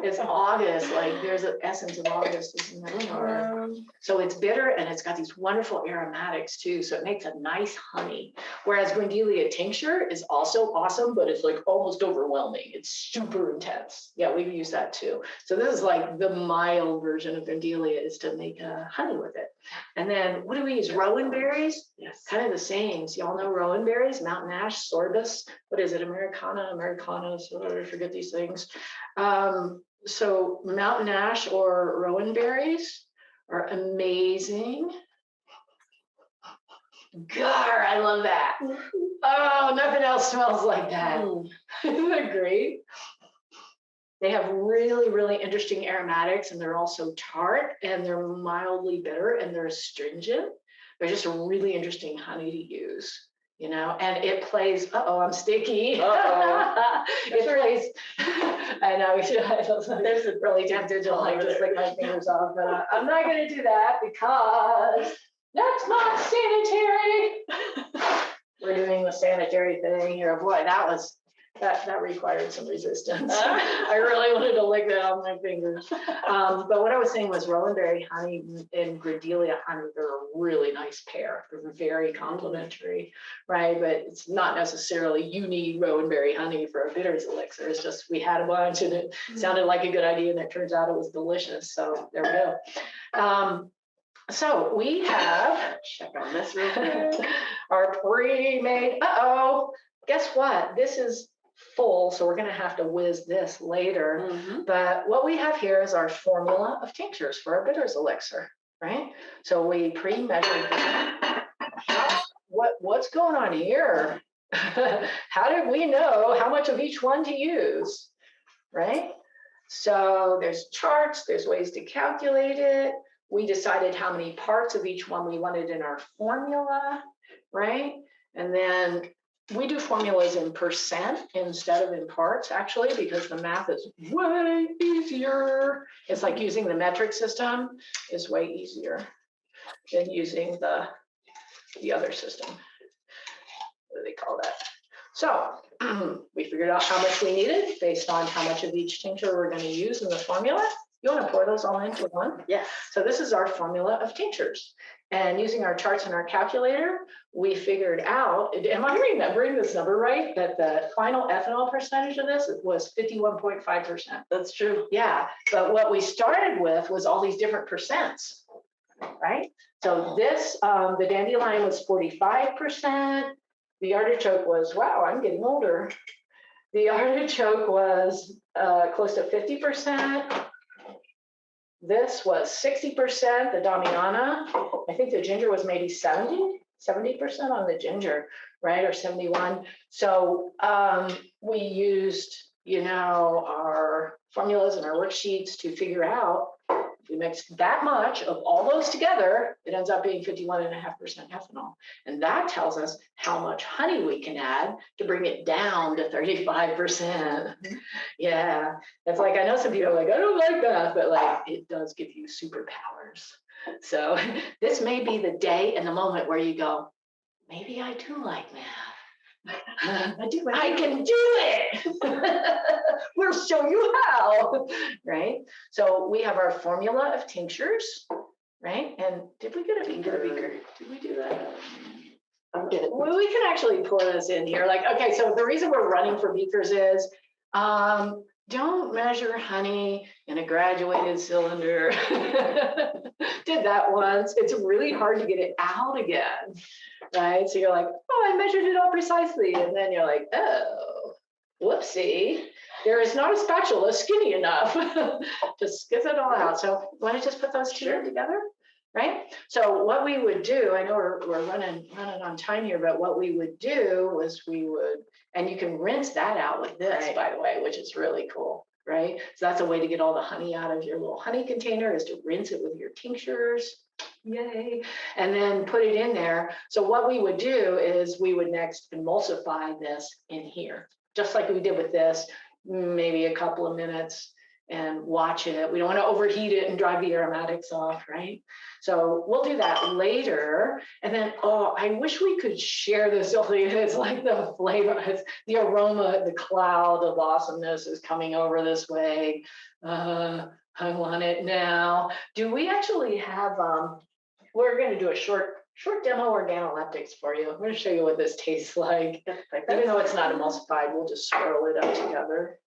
It's August, like there's an essence of August in that jar. So it's bitter and it's got these wonderful aromatics too. So it makes a nice honey. Whereas Grindelia tincture is also awesome, but it's like almost overwhelming. It's super intense. Yeah, we've used that too. So this is like the mild version of Grindelia is to make a honey with it. And then what do we use? Rowan berries? Yes. Kind of the same. So y'all know rowan berries, mountain ash, sorbus. What is it? Americana. So I forget these things. So mountain ash or rowan berries are amazing. Gar, I love that. Oh, nothing else smells like that. Isn't that great? They have really, really interesting aromatics, and they're also tart, and they're mildly bitter, and they're astringent. They're just a really interesting honey to use. And it plays, I'm sticky. It plays, I know, there's a really tempted to like just lick my fingers off, but I'm not gonna do that because that's not sanitary. We're doing the sanitary thing here. Boy, that required some resistance. I really wanted to lick that off my fingers. But what I was saying was rowan berry honey and gradalia honey, they're a really nice pair. They're very complementary, right? But it's not necessarily you need rowan berry honey for a bitters elixir. It's just we had a bunch and it sounded like a good idea and it turns out it was delicious. So there we go. So we have, check on this real quick, our pre-made, guess what? This is full, so we're gonna have to whiz this later. But what we have here is our formula of tinctures for our bitters elixir, right? So we pre-measured that. What's going on here? How did we know how much of each one to use, right? So there's charts, there's ways to calculate it. We decided how many parts of each one we wanted in our formula, right? And then we do formulas in percent instead of in parts, actually, because the math is way easier. It's like using the metric system is way easier than using the other system. What do they call that? So we figured out how much we needed based on how much of each tincture we're going to use in the formula. You want to pour those all into one? Yes. So this is our formula of tinctures. And using our charts and our calculator, we figured out, am I remembering this number right? That the final ethanol percentage of this was 51.5%. That's true. Yeah, but what we started with was all these different percents, right? So this, the dandelion was 45%. The artichoke was, wow, I'm getting older. The artichoke was close to 50%. This was 60%, the Damiana. I think the ginger was maybe 70% on the ginger, right? Or 71. So we used, our formulas and our worksheets to figure out if we mix that much of all those together, it ends up being 51.5% ethanol. And that tells us how much honey we can add to bring it down to 35%. Yeah, it's like, I know some people are like, I don't like math, but like, it does give you superpowers. So this may be the day and the moment where you go, maybe I do like math. I can do it. We'll show you how, right? So we have our formula of tinctures, right? And did we get a beaker? Did we do that? I'm good. Well, we can actually pour this in here. Like, okay, so the reason we're running for beakers is don't measure honey in a graduated cylinder. Did that once. It's really hard to get it out again, right? So you're like, oh, I measured it all precisely. And then you're like, oh, whoopsie. There is not a spatula skinny enough to skip it all out. So want to just put those two together? Right? So what we would do, I know we're running on time here, but what we would do was and you can rinse that out with this, by the way, which is really cool, right? So that's a way to get all the honey out of your little honey container, is to rinse it with your tinctures. Yay. And then put it in there. So what we would do is we would next emulsify this in here, just like we did with this, maybe a couple of minutes, and watch it. We don't want to overheat it and drive the aromatics off, right? So we'll do that later. And then, oh, I wish we could share this. It's like the flavor, it's the aroma, the cloud of awesomeness is coming over this way. I want it now. Do we actually have, we're going to do a short demo organoleptics for you. I'm going to show you what this tastes like. Even though it's not emulsified, we'll just swirl it up together.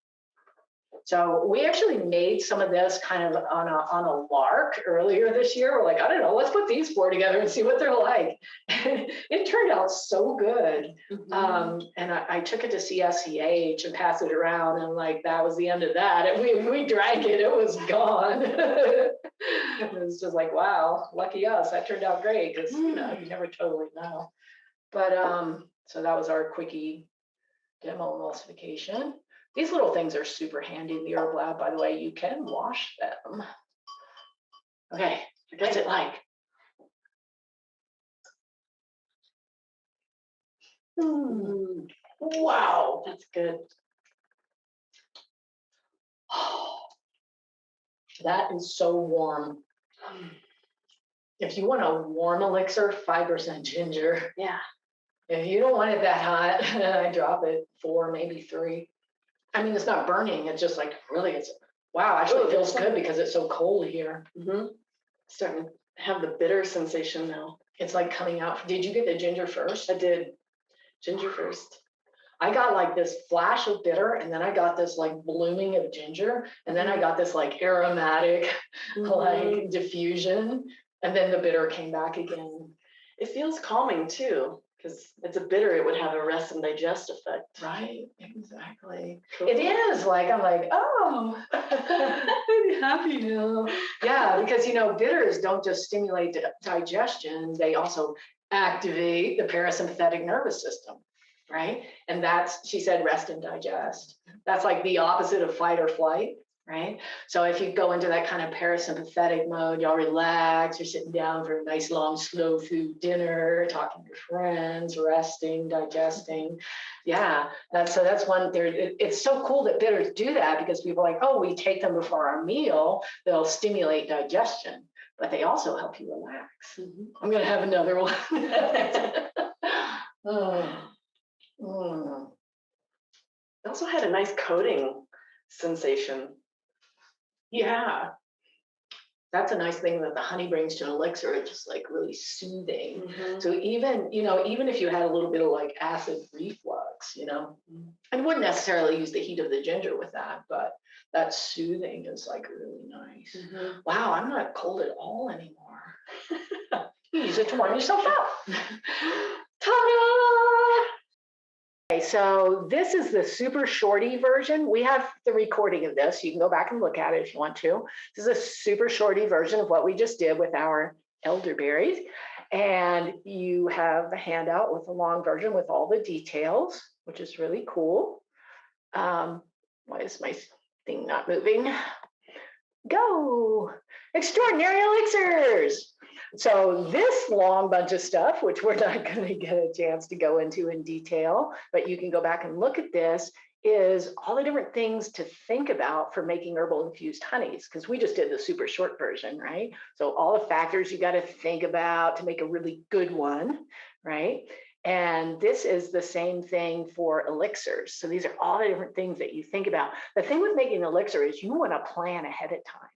So we actually made some of this kind of on a lark earlier this year. We're like, I don't know, let's put these four together and see what they're like. It turned out so good. And I took it to CSCH and passed it around, and like that was the end of that. And we drank it, it was gone. It was just like, wow, lucky us. That turned out great, because you never totally know. But so that was our quickie demo emulsification. These little things are super handy in the Herbal lab, by the way. You can wash them. Okay, what's it like? Wow, that's good. That is so warm. If you want a warm elixir, 5% ginger. Yeah. If you don't want it that hot, I drop it 4, maybe 3. I mean, it's not burning. It's just like really, it's wow. Actually, it feels good because it's so cold here. Starting to have the bitter sensation now. It's like coming out. Did you get the ginger first? I did ginger first. I got like this flash of bitter, and then I got this like blooming of ginger, and then I got this like aromatic, like diffusion, and then the bitter came back again. It feels calming too, because it's a bitter, it would have a rest and digest effect. Right, exactly. Cool. It is like, I'm like, oh, I'm happy now. Yeah, because bitters don't just stimulate digestion, they also activate the parasympathetic nervous system. Right. And that's, she said, rest and digest. That's like the opposite of fight or flight. Right. So if you go into that kind of parasympathetic mode, y'all relax, you're sitting down for a nice, long, slow food dinner, talking to your friends, resting, digesting. Yeah. That's one there. It's so cool that bitters do that because people are like, oh, we take them before our meal, they'll stimulate digestion, but they also help you relax. I'm going to have another one. It also had a nice coating sensation. Yeah. That's a nice thing that the honey brings to an elixir. It's just like really soothing. So even if you had a little bit of like acid reflux, I wouldn't necessarily use the heat of the ginger with that, but that soothing is like really nice. Wow, I'm not cold at all anymore. You use it to warm yourself up. Ta-da! Okay, so this is the super shorty version. We have the recording of this. You can go back and look at it if you want to. This is a super shorty version of what we just did with our elderberries. And you have the handout with the long version with all the details, which is really cool. Why is my thing not moving? Go! Extraordinary elixirs! So this long bunch of stuff, which we're not going to get a chance to go into in detail, but you can go back and look at this, is all the different things to think about for making herbal infused honeys, because we just did the super short version, right? So all the factors you got to think about to make a really good one, right? And this is the same thing for elixirs. So these are all the different things that you think about. The thing with making an elixir is you want to plan ahead of time.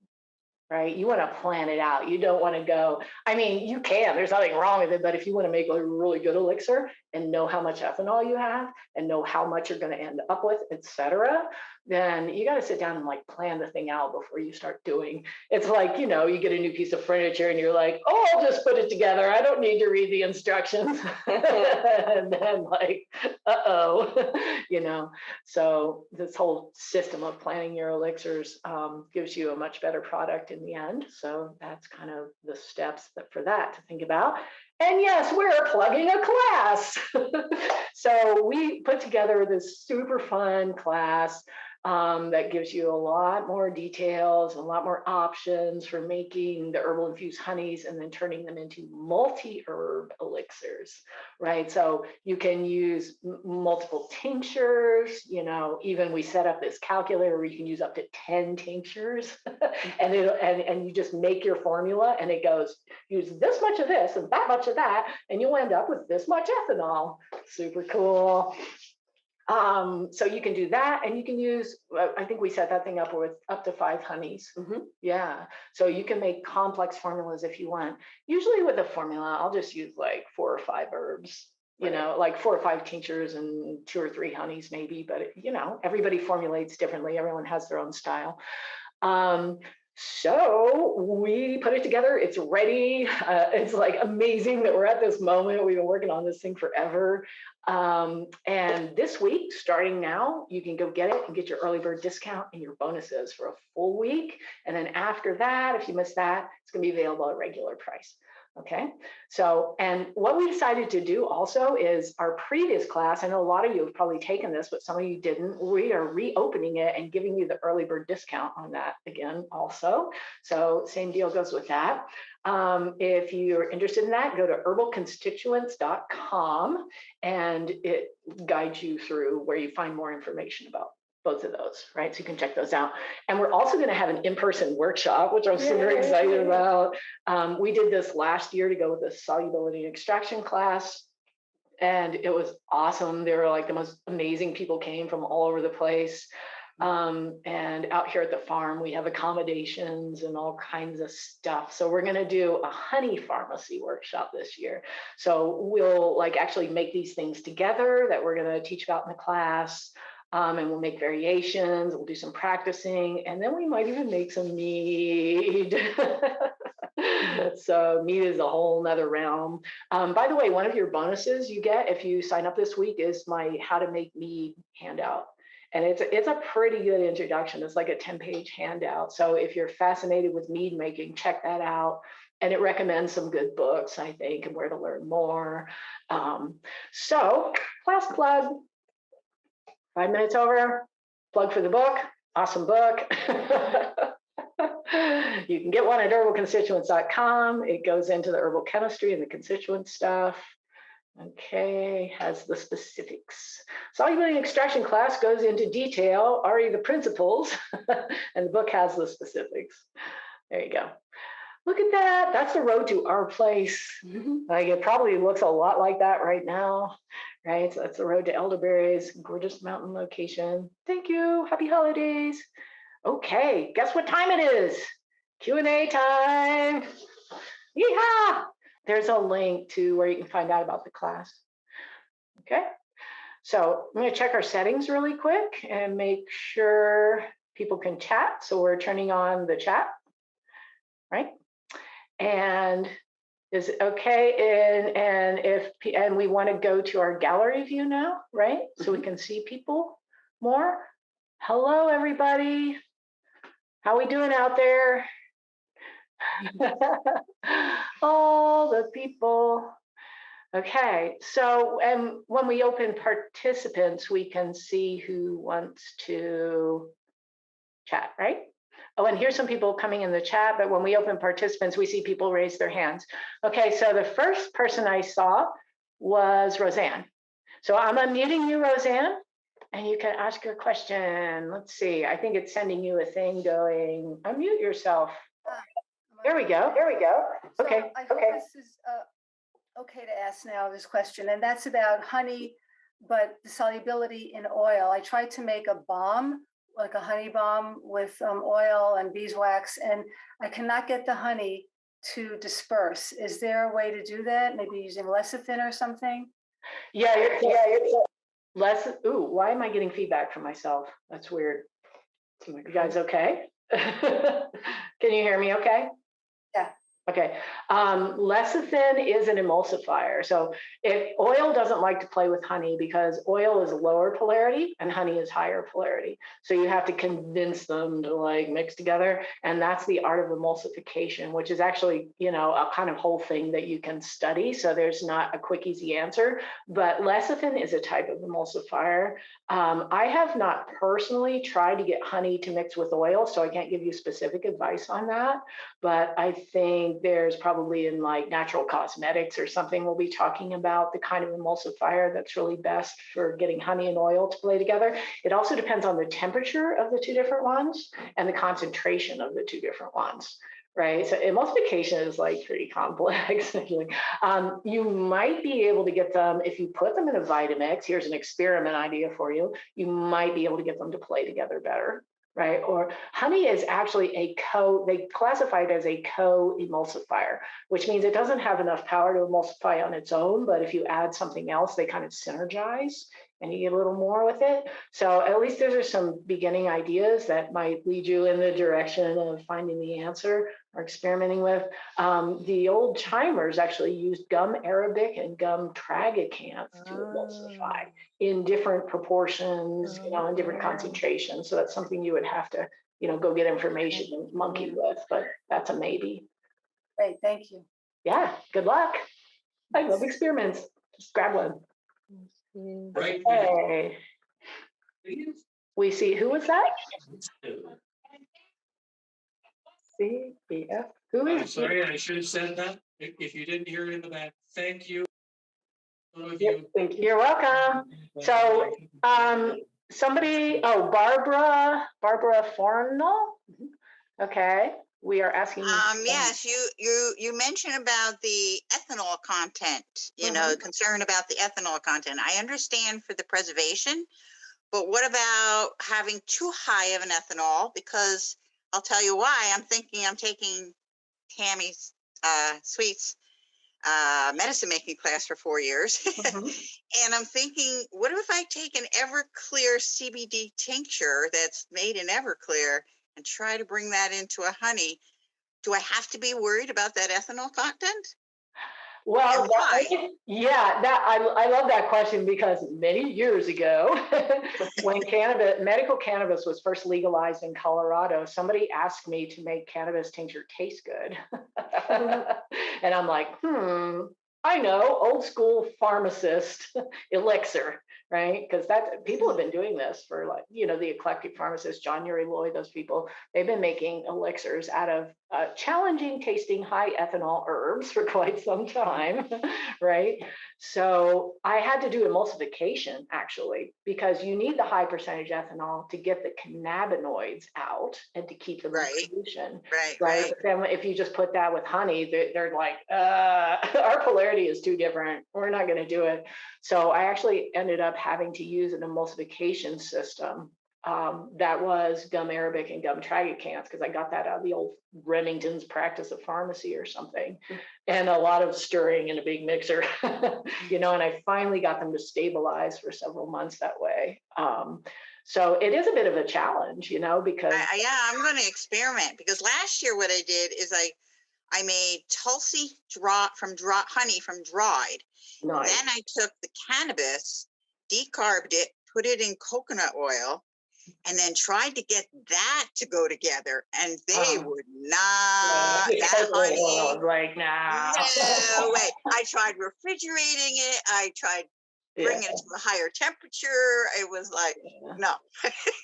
Right? You want to plan it out. You don't want to go, I mean, you can, there's nothing wrong with it, but if you want to make a really good elixir and know how much ethanol you have and know how much you're going to end up with, etc., then you got to sit down and like plan the thing out before you start doing. It's like, you get a new piece of furniture and you're like, oh, I'll just put it together. I don't need to read the instructions. And then like, so this whole system of planning your elixirs gives you a much better product in the end. So that's kind of the steps for that to think about. And yes, we're plugging a class. So we put together this super fun class that gives you a lot more details, a lot more options for making the herbal infused honeys and then turning them into multi-herb elixirs, right? So you can use multiple tinctures, even we set up this calculator where you can use up to 10 tinctures and you just make your formula and it goes, use this much of this and that much of that, and you'll end up with this much ethanol. Super cool. So you can do that, and you can use, I think we set that thing up with up to 5 honeys. Yeah. So you can make complex formulas if you want. Usually with a formula, I'll just use like 4 or 5 herbs, like 4 or 5 tinctures and 2 or 3 honeys maybe, but everybody formulates differently. Everyone has their own style. So we put it together. It's ready. It's like amazing that we're at this moment. We've been working on this thing forever. And this week, starting now, you can go get it and get your early bird discount and your bonuses for a full week. And then after that, if you miss that, it's going to be available at regular price. Okay. So, and what we decided to do also is our previous class, I know a lot of you have probably taken this, but some of you didn't. We are reopening it and giving you the early bird discount on that again also. So same deal goes with that. If you're interested in that, go to herbalconstituents.com and it guides you through where you find more information about both of those, right? So you can check those out. And we're also going to have an in-person workshop, which I'm super excited about. We did this last year to go with the solubility and extraction class. And it was awesome. They were like the most amazing people came from all over the place. And out here at the farm, we have accommodations and all kinds of stuff. So we're going to do a honey pharmacy workshop this year. So we'll like actually make these things together that we're going to teach about in the class. And we'll make variations, we'll do some practicing, and then we might even make some mead. So mead is a whole nother realm. By the way, one of your bonuses you get if you sign up this week is my how to make mead handout. And it's a pretty good introduction. It's like a 10-page handout. So if you're fascinated with mead making, check that out. And it recommends some good books, I think, and where to learn more. So class plug. 5 minutes over, plug for the book, awesome book. You can get one at herbalconstituents.com. It goes into the herbal chemistry and the constituent stuff. Okay, has the specifics. Solubility and extraction class goes into detail, already the principles, and the book has the specifics. There you go. Look at that. That's the road to our place. Like it probably looks a lot like that right now, right? So that's the road to elderberries, gorgeous mountain location. Thank you. Happy holidays. Okay, guess what time it is? Q&A time. Yeehaw! There's a link to where you can find out about the class. Okay, so I'm going to check our settings really quick and make sure people can chat. So we're turning on the chat, right? And is it okay? And we want to go to our gallery view now, right? So we can see people more. Hello, everybody. How we doing out there? All the people. Okay, so and when we open participants, we can see who wants to chat, right? Oh, and here's some people coming in the chat, but when we open participants, we see people raise their hands. Okay, so the first person I saw was Roseanne. So I'm unmuting you, Roseanne, and you can ask your question. Let's see, I think it's sending you a thing going, unmute yourself. There we go, there we go. Okay, so I hope this is okay to ask now this question, and that's about honey, but the solubility in oil. I tried to make a balm, like a honey balm with oil and beeswax, and I cannot get the honey to disperse. Is there a way to do that? Maybe using lecithin or something? Yeah, less. Ooh, why am I getting feedback from myself? That's weird. You guys okay? Can you hear me okay? Yeah. Okay, lecithin is an emulsifier. So if oil doesn't like to play with honey because oil is lower polarity and honey is higher polarity. So you have to convince them to like mix together. And that's the art of emulsification, which is actually, you know, a kind of whole thing that you can study. So there's not a quick, easy answer, but lecithin is a type of emulsifier. I have not personally tried to get honey to mix with oil, so I can't give you specific advice on that. But I think there's probably in like natural cosmetics or something, we'll be talking about the kind of emulsifier that's really best for getting honey and oil to play together. It also depends on the temperature of the two different ones and the concentration of the two different ones. Right, so emulsification is like pretty complex. You might be able to get them if you put them in a Vitamix. Here's an experiment idea for you. You might be able to get them to play together better. Right, or honey is actually they classify it as a co-emulsifier, which means it doesn't have enough power to emulsify on its own, but if you add something else, they kind of synergize and you get a little more with it. So at least those are some beginning ideas that might lead you in the direction of finding the answer or experimenting with. The old chimers actually used gum arabic and gum tragacanth to emulsify in different proportions, you know, in different concentrations. So that's something you would have to, you know, go get information and monkey with, but that's a maybe. Great, thank you. Yeah, good luck. I love experiments. Just grab one. Right. Okay. We see, who was that? CBF. Who I'm is? sorry, I should have said that. If you didn't hear it in the back, thank you. Some of you. Thank you. You're welcome. So Somebody, oh, Barbara Fornell. Okay, we are asking. Yes, you mentioned about the ethanol content, concern about the ethanol content. I understand for the preservation, but what about having too high of an ethanol? Because I'll tell you why. I'm thinking I'm taking Tammy's Sweet's medicine making class for 4 years. And I'm thinking, what if I take an Everclear CBD tincture that's made in Everclear and try to bring that into a honey? Do I have to be worried about that ethanol content? Well, And why? yeah, that I love that question because many years ago, when medical cannabis was first legalized in Colorado, somebody asked me to make cannabis tincture taste good. And I'm like, I know, old school pharmacist elixir, right? Because people have been doing this for the eclectic pharmacist, John Uri Lloyd, those people, they've been making elixirs out of challenging tasting high ethanol herbs for quite some time, right? So I had to do emulsification actually, because you need the high percentage ethanol to get the cannabinoids out and to keep them in solution. Right. But then if you just put that with honey, they're like, our polarity is too different. We're not going to do it. So I actually ended up having to use an emulsification system that was gum arabic and gum tragicans, because I got that out of the old Remington's practice of pharmacy or something, and a lot of stirring in a big mixer, and I finally got them to stabilize for several months that way. So it is a bit of a challenge, because I'm going to experiment, because last year what I did is I made Tulsi honey from dried. Nice. Then I took the cannabis, decarbed it, put it in coconut oil, and then tried to get that to go together, and they would not. That honey, like, nah. No way. I tried refrigerating it. I tried bringing it to a higher temperature. It was like, no.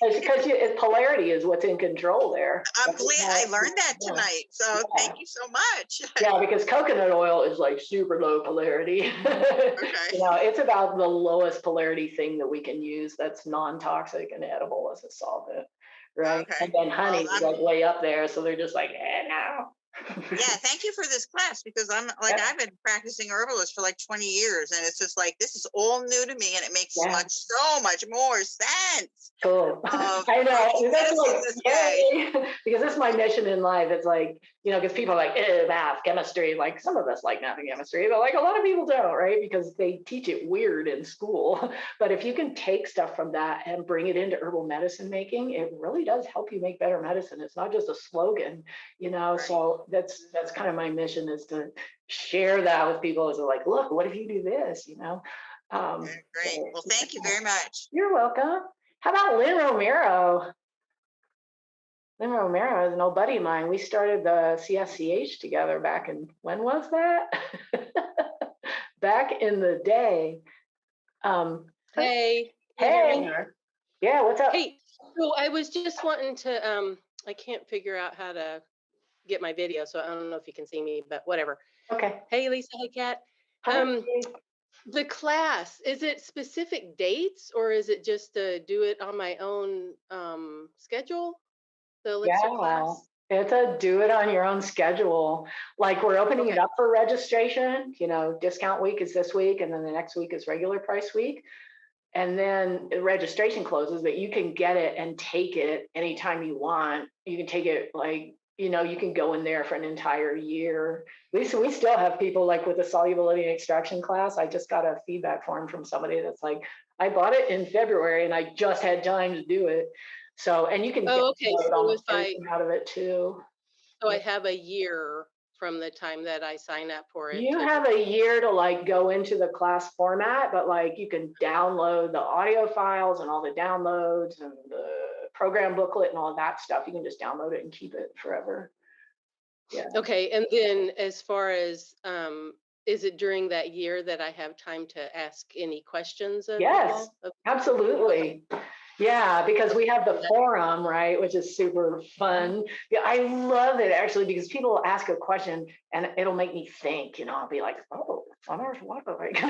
It's because polarity is what's in control there. I'm glad I learned that tonight. So thank you so much. Yeah, because coconut oil is like super low polarity. Okay. It's about the lowest polarity thing that we can use that's non-toxic and edible as a solvent, right? Okay. And then honey is like way up there, so they're just like, no. Yeah, thank you for this class, because I've been practicing herbalist for like 20 years, and it's just like, this is all new to me, and it makes so much more sense. Cool. I know. That's like, yay. Because that's my mission in life. It's like, because people are like, math, chemistry. Like some of us like math and chemistry, but like a lot of people don't, right? Because they teach it weird in school. But if you can take stuff from that and bring it into herbal medicine making, it really does help you make better medicine. It's not just a slogan, So that's kind of my mission, is to share that with people. Is like, look, what if you do this, Great. Well, thank you very much. You're welcome. How about Lynn Romero? Lynn Romero is an old buddy of mine. We started the CSCH together back in, when was that? Back in the day. Hey. Hey. Yeah, what's up? Hey, so I was just wanting to, I can't figure out how to get my video, so I don't know if you can see me, but whatever. Okay. Hey, Lisa. Hey, Kat. Hi. The class, is it specific dates, or is it just to do it on my own schedule? The Elixir class? It's a do it on your own schedule. Like we're opening it up for registration. Discount week is this week, and then the next week is regular price week. And then registration closes, but you can get it and take it anytime you want. You can take it you can go in there for an entire year. We still have people like with the solubility and extraction class. I just got a feedback form from somebody that's like, I bought it in February and I just had time to do it. So, and you can get almost anything out of it too. So I have a year from the time that I sign up for it. You have a year to go into the class format, but you can download the audio files and all the downloads and the program booklet and all that stuff. You can just download it and keep it forever. Yeah. Okay. And then as far as, is it during that year that I have time to ask any questions? Yes, absolutely. Yeah, because we have the forum, right, which is super fun. Yeah, I love it actually, because people will ask a question and it'll make me think, I'll be like, oh, on Earth, water, like,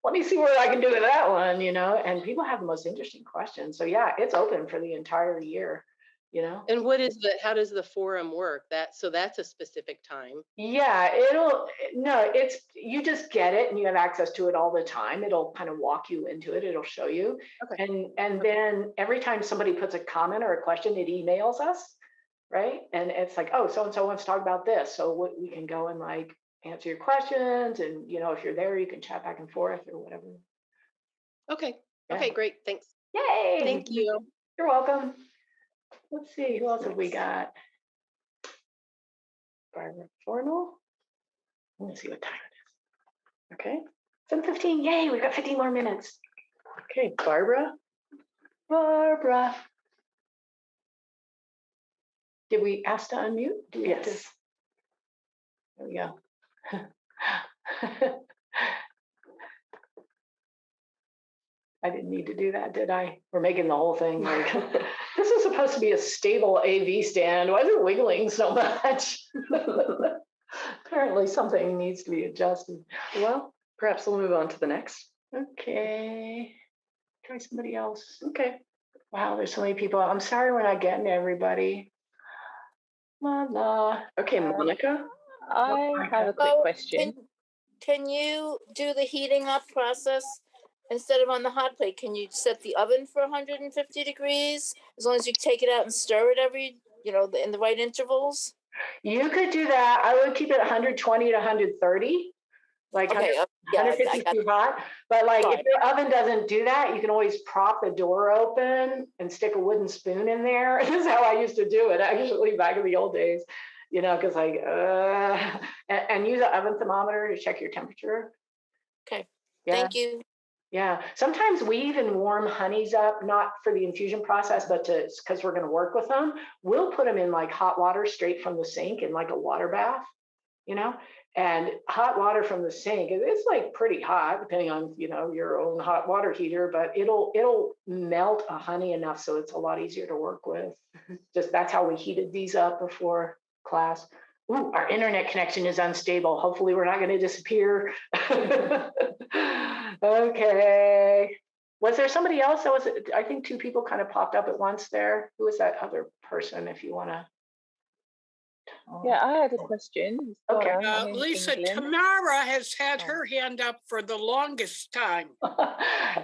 let me see what I can do with that one, and people have the most interesting questions. So yeah, it's open for the entire year, And how does the forum work? So that's a specific time. Yeah, you just get it and you have access to it all the time. It'll kind of walk you into it. It'll show you. Okay. And then every time somebody puts a comment or a question, it emails us, right? And it's like, oh, so-and-so wants to talk about this. So we can go and like answer your questions. And, if you're there, you can chat back and forth or whatever. Okay. Yeah. Okay, great. Thanks. Yay. Thank you. You're welcome. Let's see, who else have we got? Barbara Fornell. Let me see what time it is. Okay, 7:15. Yay, we've got 15 more minutes. Okay, Barbara. Did we ask to unmute? Yes. There we go. I didn't need to do that, did I? We're making the whole thing like, this is supposed to be a stable AV stand. Why is it wiggling so much? Apparently something needs to be adjusted. Well, perhaps we'll move on to the next. Okay. Try somebody else. Okay. Wow, there's so many people. I'm sorry we're not getting to everybody. Okay, Monica. I have a quick question. Can you do the heating up process instead of on the hot plate? Can you set the oven for 150 degrees as long as you take it out and stir it in the right intervals? You could do that. I would keep it 120 to 130. Like Okay, 150 is too hot. But like Sorry. if your oven doesn't do that, you can always prop the door open and stick a wooden spoon in there. This is how I used to do it actually back in the old days, because like, and use an oven thermometer to check your temperature. Okay, Yeah. thank you. Yeah, sometimes we even warm honeys up, not for the infusion process, but because we're going to work with them. We'll put them in like hot water straight from the sink in like a water bath, and hot water from the sink, it's like pretty hot depending on, your own hot water heater, but it'll melt a honey enough so it's a lot easier to work with. Just that's how we heated these up before class. Ooh, our internet connection is unstable. Hopefully we're not going to disappear. Okay. Was there somebody else that was, I think two people kind of popped up at once there. Who was that other person, if you want to? Yeah, I had a question. Okay. Lisa, Tamara has had her hand up for the longest time.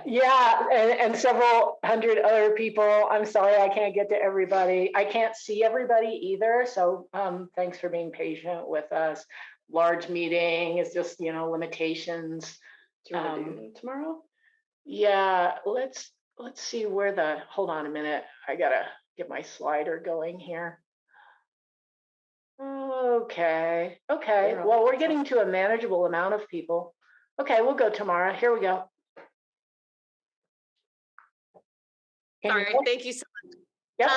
Yeah, and several hundred other people. I'm sorry, I can't get to everybody. I can't see everybody either. So thanks for being patient with us. Large meeting is just, limitations. Do you want to do tomorrow? Yeah, let's see where hold on a minute. I gotta get my slider going here. Okay. Well, we're getting to a manageable amount of people. Okay, we'll go tomorrow. Here we go. Sorry, thank you so much. Yep.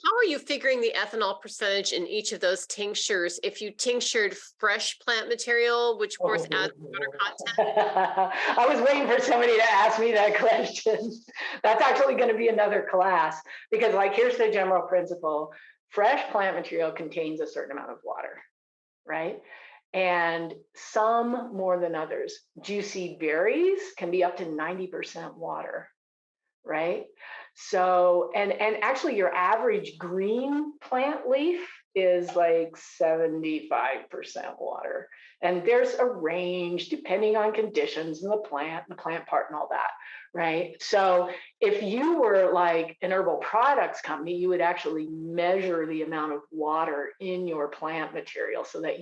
How are you figuring the ethanol percentage in each of those tinctures? If you tinctured fresh plant material, which of course adds water content? I was waiting for somebody to ask me that question. That's actually going to be another class because here's the general principle. Fresh plant material contains a certain amount of water, right? And some more than others. Juicy berries can be up to 90% water, right? So, and actually your average green plant leaf is like 75% water. And there's a range depending on conditions in the plant part and all that, right? So if you were like an herbal products company, you would actually measure the amount of water in your plant material so that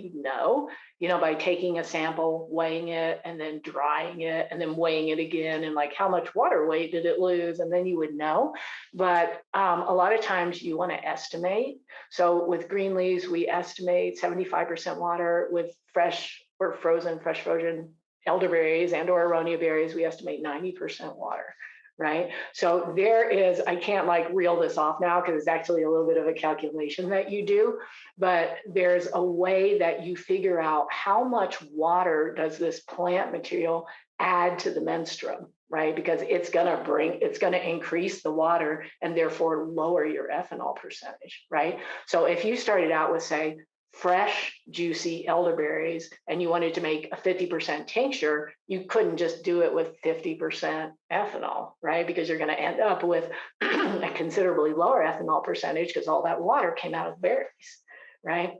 by taking a sample, weighing it, and then drying it, and then weighing it again, and like how much water weight did it lose, and then you would know. But a lot of times you want to estimate. So with green leaves, we estimate 75% water. With fresh frozen elderberries and or aronia berries, we estimate 90% water, right? So there is, I can't reel this off now because it's actually a little bit of a calculation that you do, but there's a way that you figure out how much water does this plant material add to the menstruum, right? Because it's going to increase the water and therefore lower your ethanol percentage, right? So if you started out with say fresh, juicy elderberries and you wanted to make a 50% tincture, you couldn't just do it with 50% ethanol, right? Because you're going to end up with a considerably lower ethanol percentage because all that water came out of the berries, right?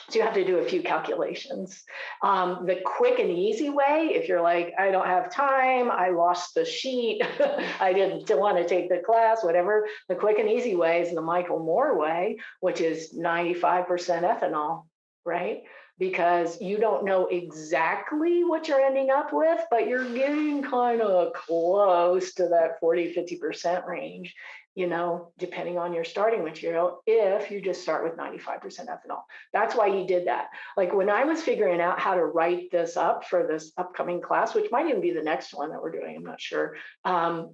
So you have to do a few calculations. The quick and easy way, if you're like, I don't have time, I lost the sheet, I didn't want to take the class, whatever, the quick and easy way is the Michael Moore way, which is 95% ethanol, right? Because you don't know exactly what you're ending up with, but you're getting kind of close to that 40, 50% range, you know, depending on your starting material, if you just start with 95% ethanol. That's why he did that. Like when I was figuring out how to write this up for this upcoming class, which might even be the next one that we're doing, I'm not sure. I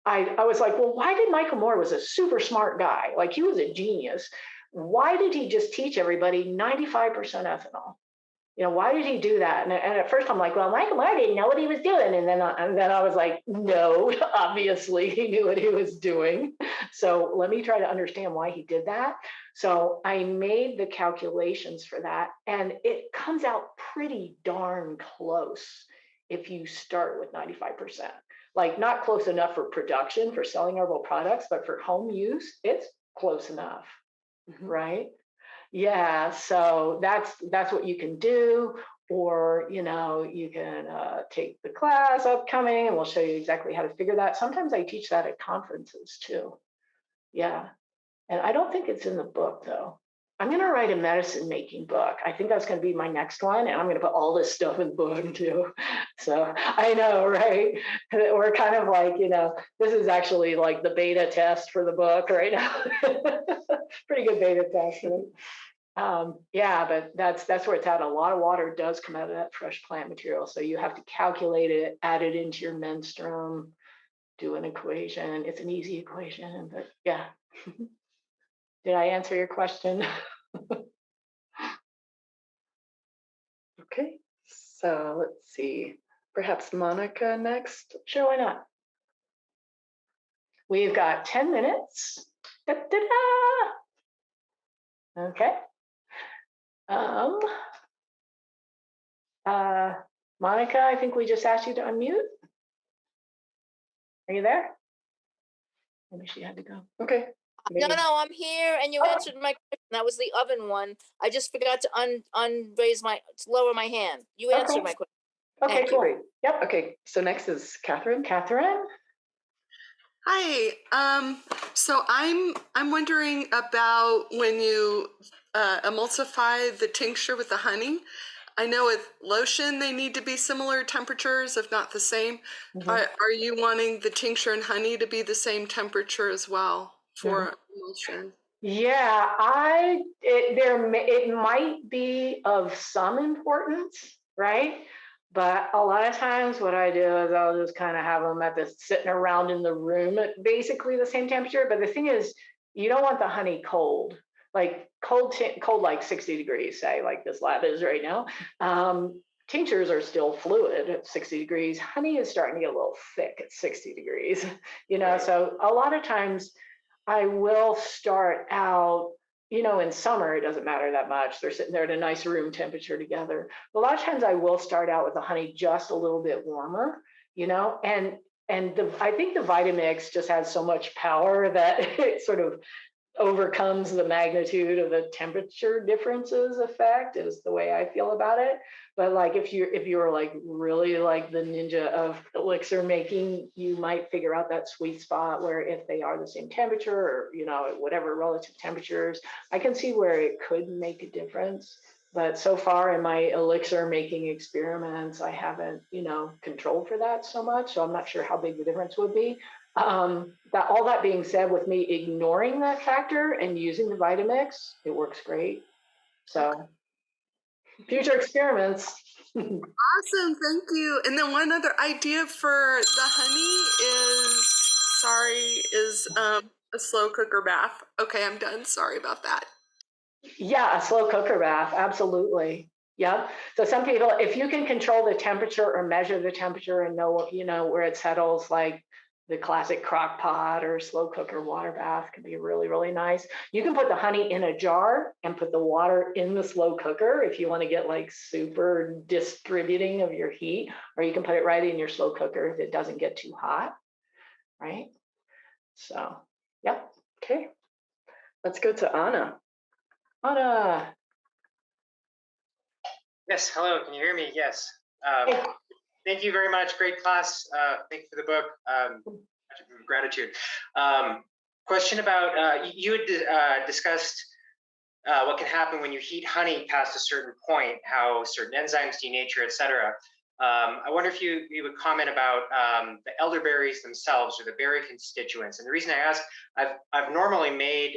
was like, well, why did Michael Moore was a super smart guy? Like he was a genius. Why did he just teach everybody 95% ethanol? You know, why did he do that? And at first I'm like, well, Michael Moore didn't know what he was doing. And then I was like, no, obviously he knew what he was doing. So let me try to understand why he did that. So I made the calculations for that and it comes out pretty darn close if you start with 95%. Like not close enough for production, for selling herbal products, but for home use, it's close enough, right? Yeah, so that's what you can do, or you know, you can take the class upcoming, and we'll show you exactly how to figure that. Sometimes I teach that at conferences too. Yeah, and I don't think it's in the book though. I'm going to write a medicine making book. I think that's going to be my next one, and I'm going to put all this stuff in the book too. So I know, right? We're kind of like, you know, this is actually like the beta test for the book right now. Pretty good beta test. Right? Yeah, but that's where it's at. A lot of water does come out of that fresh plant material. So you have to calculate it, add it into your menstruum, do an equation. It's an easy equation, but yeah. Did I answer your question? Okay, so let's see. Perhaps Monica next. Sure, why not? We've got 10 minutes. Da-da-da! Okay. Monica, I think we just asked you to unmute. Are you there? Maybe she had to go. Okay. No, I'm here, and you answered my question. That was the oven one. I just forgot to lower my hand. You answered my question. Okay, Thank you. great. Yep. Okay, so next is Catherine. Catherine? Hi. So I'm wondering about when you emulsify the tincture with the honey. I know with lotion they need to be similar temperatures, if not the same. Mhm. Are you wanting the tincture and honey to be the same temperature as well for emulsion? Yeah, it might be of some importance, right? But a lot of times what I do is I'll just kind of have them sitting around in the room at basically the same temperature. But the thing is, you don't want the honey cold, like cold like 60 degrees, say, like this lab is right now. Tinctures are still fluid at 60 degrees. Honey is starting to get a little thick at 60 degrees, you know? So a lot of times I will start out, you know, in summer, it doesn't matter that much. They're sitting there at a nice room temperature together. But a lot of times I will start out with the honey just a little bit warmer, you know, and I think the Vitamix just has so much power that it sort of overcomes the magnitude of the temperature differences effect is the way I feel about it. But like if you're like really like the ninja of elixir making, you might figure out that sweet spot where if they are the same temperature or, you know, whatever relative temperatures, I can see where it could make a difference. But so far in my elixir making experiments, I haven't, you know, controlled for that so much. So I'm not sure how big the difference would be. All that being said, with me ignoring that factor and using the Vitamix, it works great. So future experiments. Awesome, thank you. And then one other idea for the honey is a slow cooker bath. Okay, I'm done. Sorry about that. Yeah, a slow cooker bath, absolutely. Yeah. So some people, if you can control the temperature or measure the temperature and know, you know, where it settles, like The classic crock pot or slow cooker water bath can be really, really nice. You can put the honey in a jar and put the water in the slow cooker if you want to get like super distributing of your heat, or you can put it right in your slow cooker if it doesn't get too hot, right? So, yep, okay. Let's go to Anna. Anna. Yes, hello, can you hear me? Yes. Thank you very much, great class. Thank you for the book, gratitude. Question about, you had discussed what can happen when you heat honey past a certain point, how certain enzymes denature, et cetera. I wonder if you would comment about the elderberries themselves or the berry constituents. And the reason I ask, I've normally made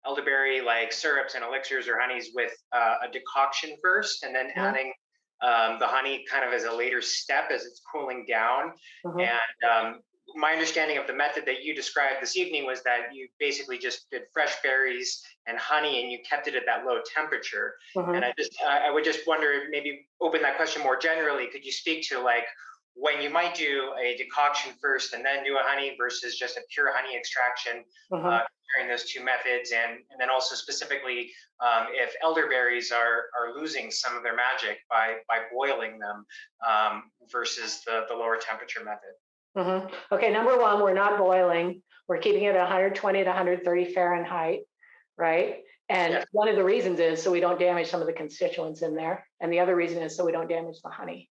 elderberry like syrups and elixirs or honeys with a decoction first, and then adding the honey kind of as a later step as it's cooling down. And my understanding of the method that you described this evening was that you basically just did fresh berries and honey and you kept it at that low temperature. And I would just wonder, maybe open that question more generally. Could you speak to like when you might do a decoction first and then do a honey versus just a pure honey extraction, comparing those two methods, and then also specifically if elderberries are losing some of their magic by boiling them versus the lower temperature method? Okay, number one, we're not boiling. We're keeping it at 120 to 130 Fahrenheit, right? And one of the reasons is so we don't damage some of the constituents in there. And the other reason is so we don't damage the honey,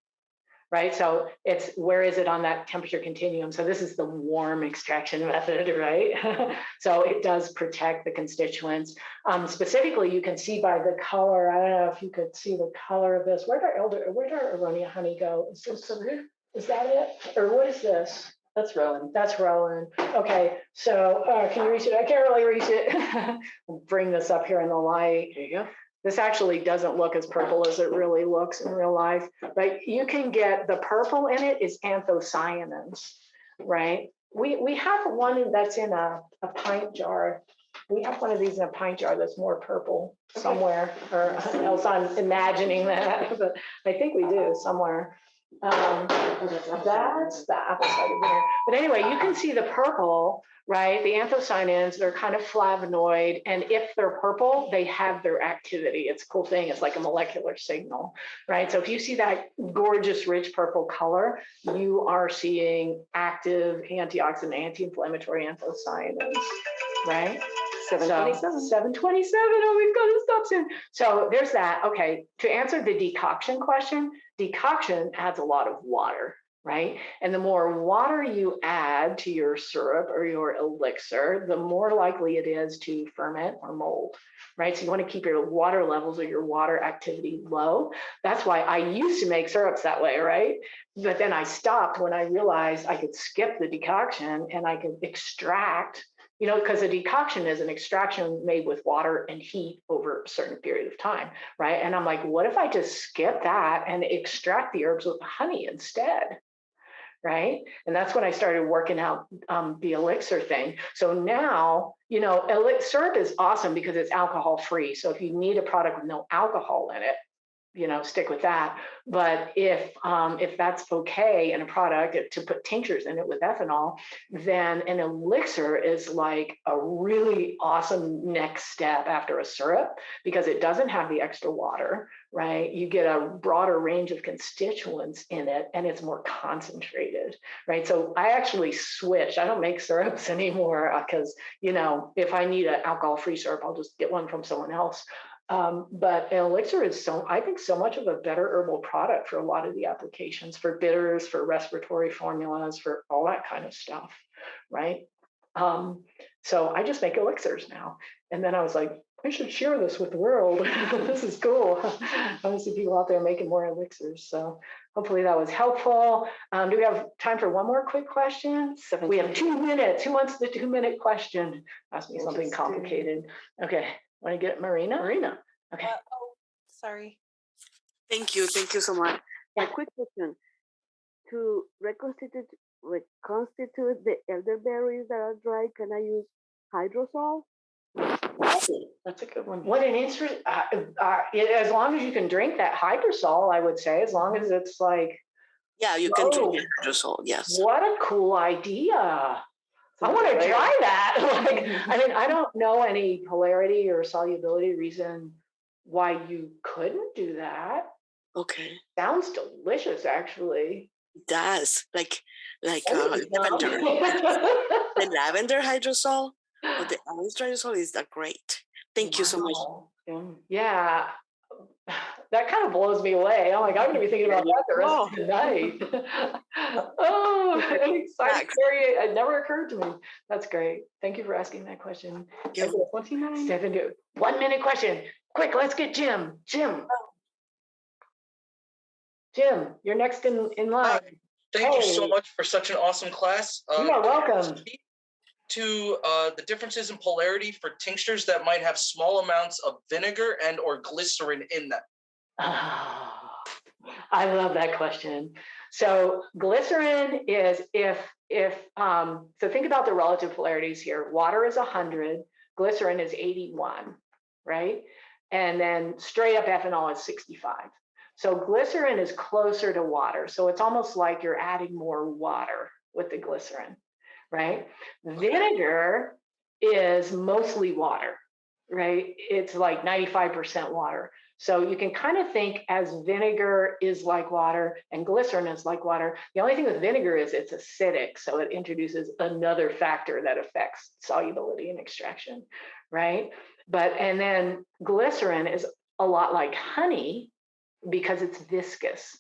right? So it's, where is it on that temperature continuum? So this is the warm extraction method, right? So it does protect the constituents. Specifically, you can see by the color, I don't know if you could see the color of this. Where did our aronia honey go? Is this over here? Is that it? Or what is this? That's Rowan. That's Rowan. Okay, so can you reach it? I can't really reach it. I'll bring this up here in the light. There you go. This actually doesn't look as purple as it really looks in real life, but you can get the purple in it is anthocyanins, right? We have one that's in a pint jar. We have one of these in a pint jar that's more purple somewhere, or else I'm imagining that, but I think we do somewhere. That's the apple cider vinegar. But anyway, you can see the purple, right? The anthocyanins, they're kind of flavonoid. And if they're purple, they have their activity. It's a cool thing. It's like a molecular signal, right? So if you see that gorgeous, rich purple color, you are seeing active antioxidant, anti-inflammatory anthocyanins, right? 727. 727. Oh, we've got to stop soon. So there's that. Okay. To answer the decoction question, decoction adds a lot of water, right? And the more water you add to your syrup or your elixir, the more likely it is to ferment or mold, right? So you want to keep your water levels or your water activity low. That's why I used to make syrups that way, right? But then I stopped when I realized I could skip the decoction and I could extract, you know, because a decoction is an extraction made with water and heat over a certain period of time, right? And I'm like, what if I just skip that and extract the herbs with honey instead, right? And that's when I started working out the elixir thing. So now, you know, syrup is awesome because it's alcohol free. So if you need a product with no alcohol in it, you know, stick with that. But if that's okay in a product to put tinctures in it with ethanol, then an elixir is like a really awesome next step after a syrup because it doesn't have the extra water, right? You get a broader range of constituents in it and it's more concentrated, right? So I actually switched. I don't make syrups anymore because, you know, if I need an alcohol-free syrup, I'll just get one from someone else. But an elixir is I think so much of a better herbal product for a lot of the applications, for bitters, for respiratory formulas, for all that kind of stuff, right? So I just make elixirs now. And then I was like, I should share this with the world. This is cool. I want to see people out there making more elixirs. So hopefully that was helpful. Do we have time for one more quick question? We have 2 minutes. Who wants the 2-minute question? Ask me something complicated. Okay. Want to get Marina? Marina. Okay. Sorry. Thank you so much. A quick question. To reconstitute the elderberries that are dry, can I use hydrosol? That's a good one. What an interesting, as long as you can drink that hydrosol, I would say, as long as it's like Yeah, you can drink hydrosol. Yes. What a cool idea. I want to try that. Like, I mean, I don't know any polarity or solubility reason why you couldn't do that. Okay. Sounds delicious, actually. It does. Like Lavender. The lavender hydrosol or the orange hydrosol is great. Thank you so much. Yeah. That kind of blows me away. I'm like, I'm going to be thinking about that the rest of the night. Oh, an exciting area. It never occurred to me. That's great. Thank you for asking that question. 29. 1 minute question. Quick, let's get Jim. Jim, you're next in line. Thank you so much for such an awesome class. You are welcome. To the differences in polarity for tinctures that might have small amounts of vinegar and or glycerin in them. Oh, I love that question. So glycerin is so think about the relative polarities here. Water is 100, glycerin is 81, right? And then straight up ethanol is 65. So glycerin is closer to water. So it's almost like you're adding more water with the glycerin, right? Vinegar is mostly water, right? It's like 95% water. So you can kind of think as vinegar is like water and glycerin is like water. The only thing with vinegar is it's acidic. So it introduces another factor that affects solubility and extraction, right? And then glycerin is a lot like honey because it's viscous,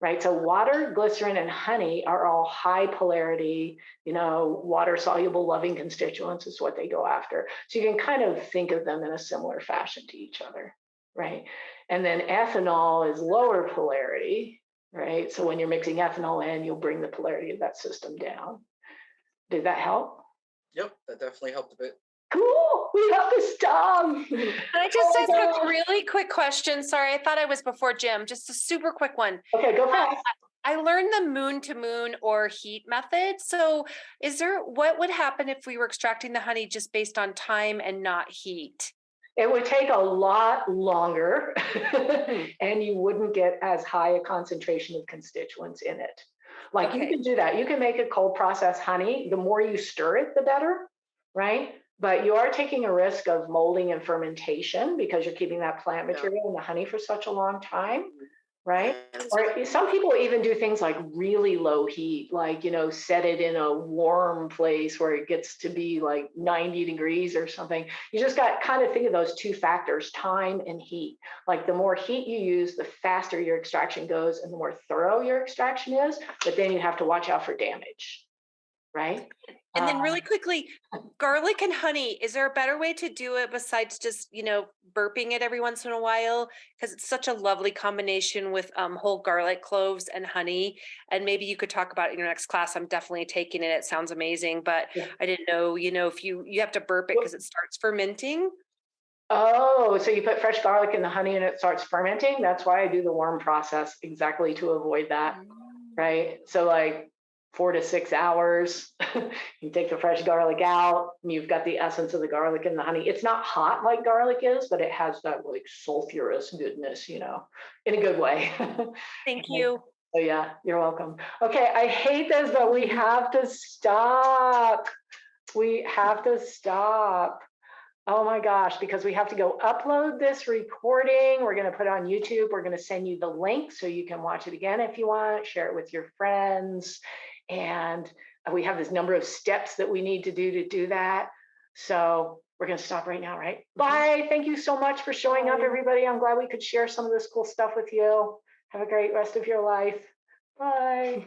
right? So water, glycerin, and honey are all high polarity, water soluble loving constituents is what they go after. So you can kind of think of them in a similar fashion to each other, right? And then ethanol is lower polarity, right? So when you're mixing ethanol in, you'll bring the polarity of that system down. Did that help? Yep, that definitely helped a bit. Cool. We have to stop. Can I just ask a really quick question? Sorry, I thought I was before Jim. Just a super quick one. Okay, go fast. I learned the moon to moon or heat method. So what would happen if we were extracting the honey just based on time and not heat? It would take a lot longer and you wouldn't get as high a concentration of constituents in it. Like you can do that. You can make a cold process honey. The more you stir it, the better, right? But you are taking a risk of molding and fermentation because you're keeping that plant material in the honey for such a long time, right? Or some people even do things like really low heat, like, set it in a warm place where it gets to be like 90 degrees or something. You just got kind of think of those two factors, time and heat. Like the more heat you use, the faster your extraction goes and the more thorough your extraction is, but then you have to watch out for damage, right? And then really quickly, garlic and honey, is there a better way to do it besides just, burping it every once in a while? Because it's such a lovely combination with whole garlic cloves and honey. And maybe you could talk about it in your next class. I'm definitely taking it. It sounds amazing, but I didn't know, if you have to burp it because it starts fermenting. Oh, so you put fresh garlic in the honey and it starts fermenting? That's why I do the warm process, exactly to avoid that, right? So like 4 to 6 hours, you take the fresh garlic out, and you've got the essence of the garlic in the honey. It's not hot like garlic is, but it has that like sulfurous goodness, in a good way. Thank you. Oh yeah, you're welcome. Okay, I hate this, but we have to stop. We have to stop. Oh my gosh, because we have to go upload this recording. We're going to put it on YouTube. We're going to send you the link so you can watch it again if you want, share it with your friends. And we have this number of steps that we need to do that. So we're going to stop right now, right? Bye. Thank you so much for showing up, everybody. I'm glad we could share some of this cool stuff with you. Have a great rest of your life. Bye.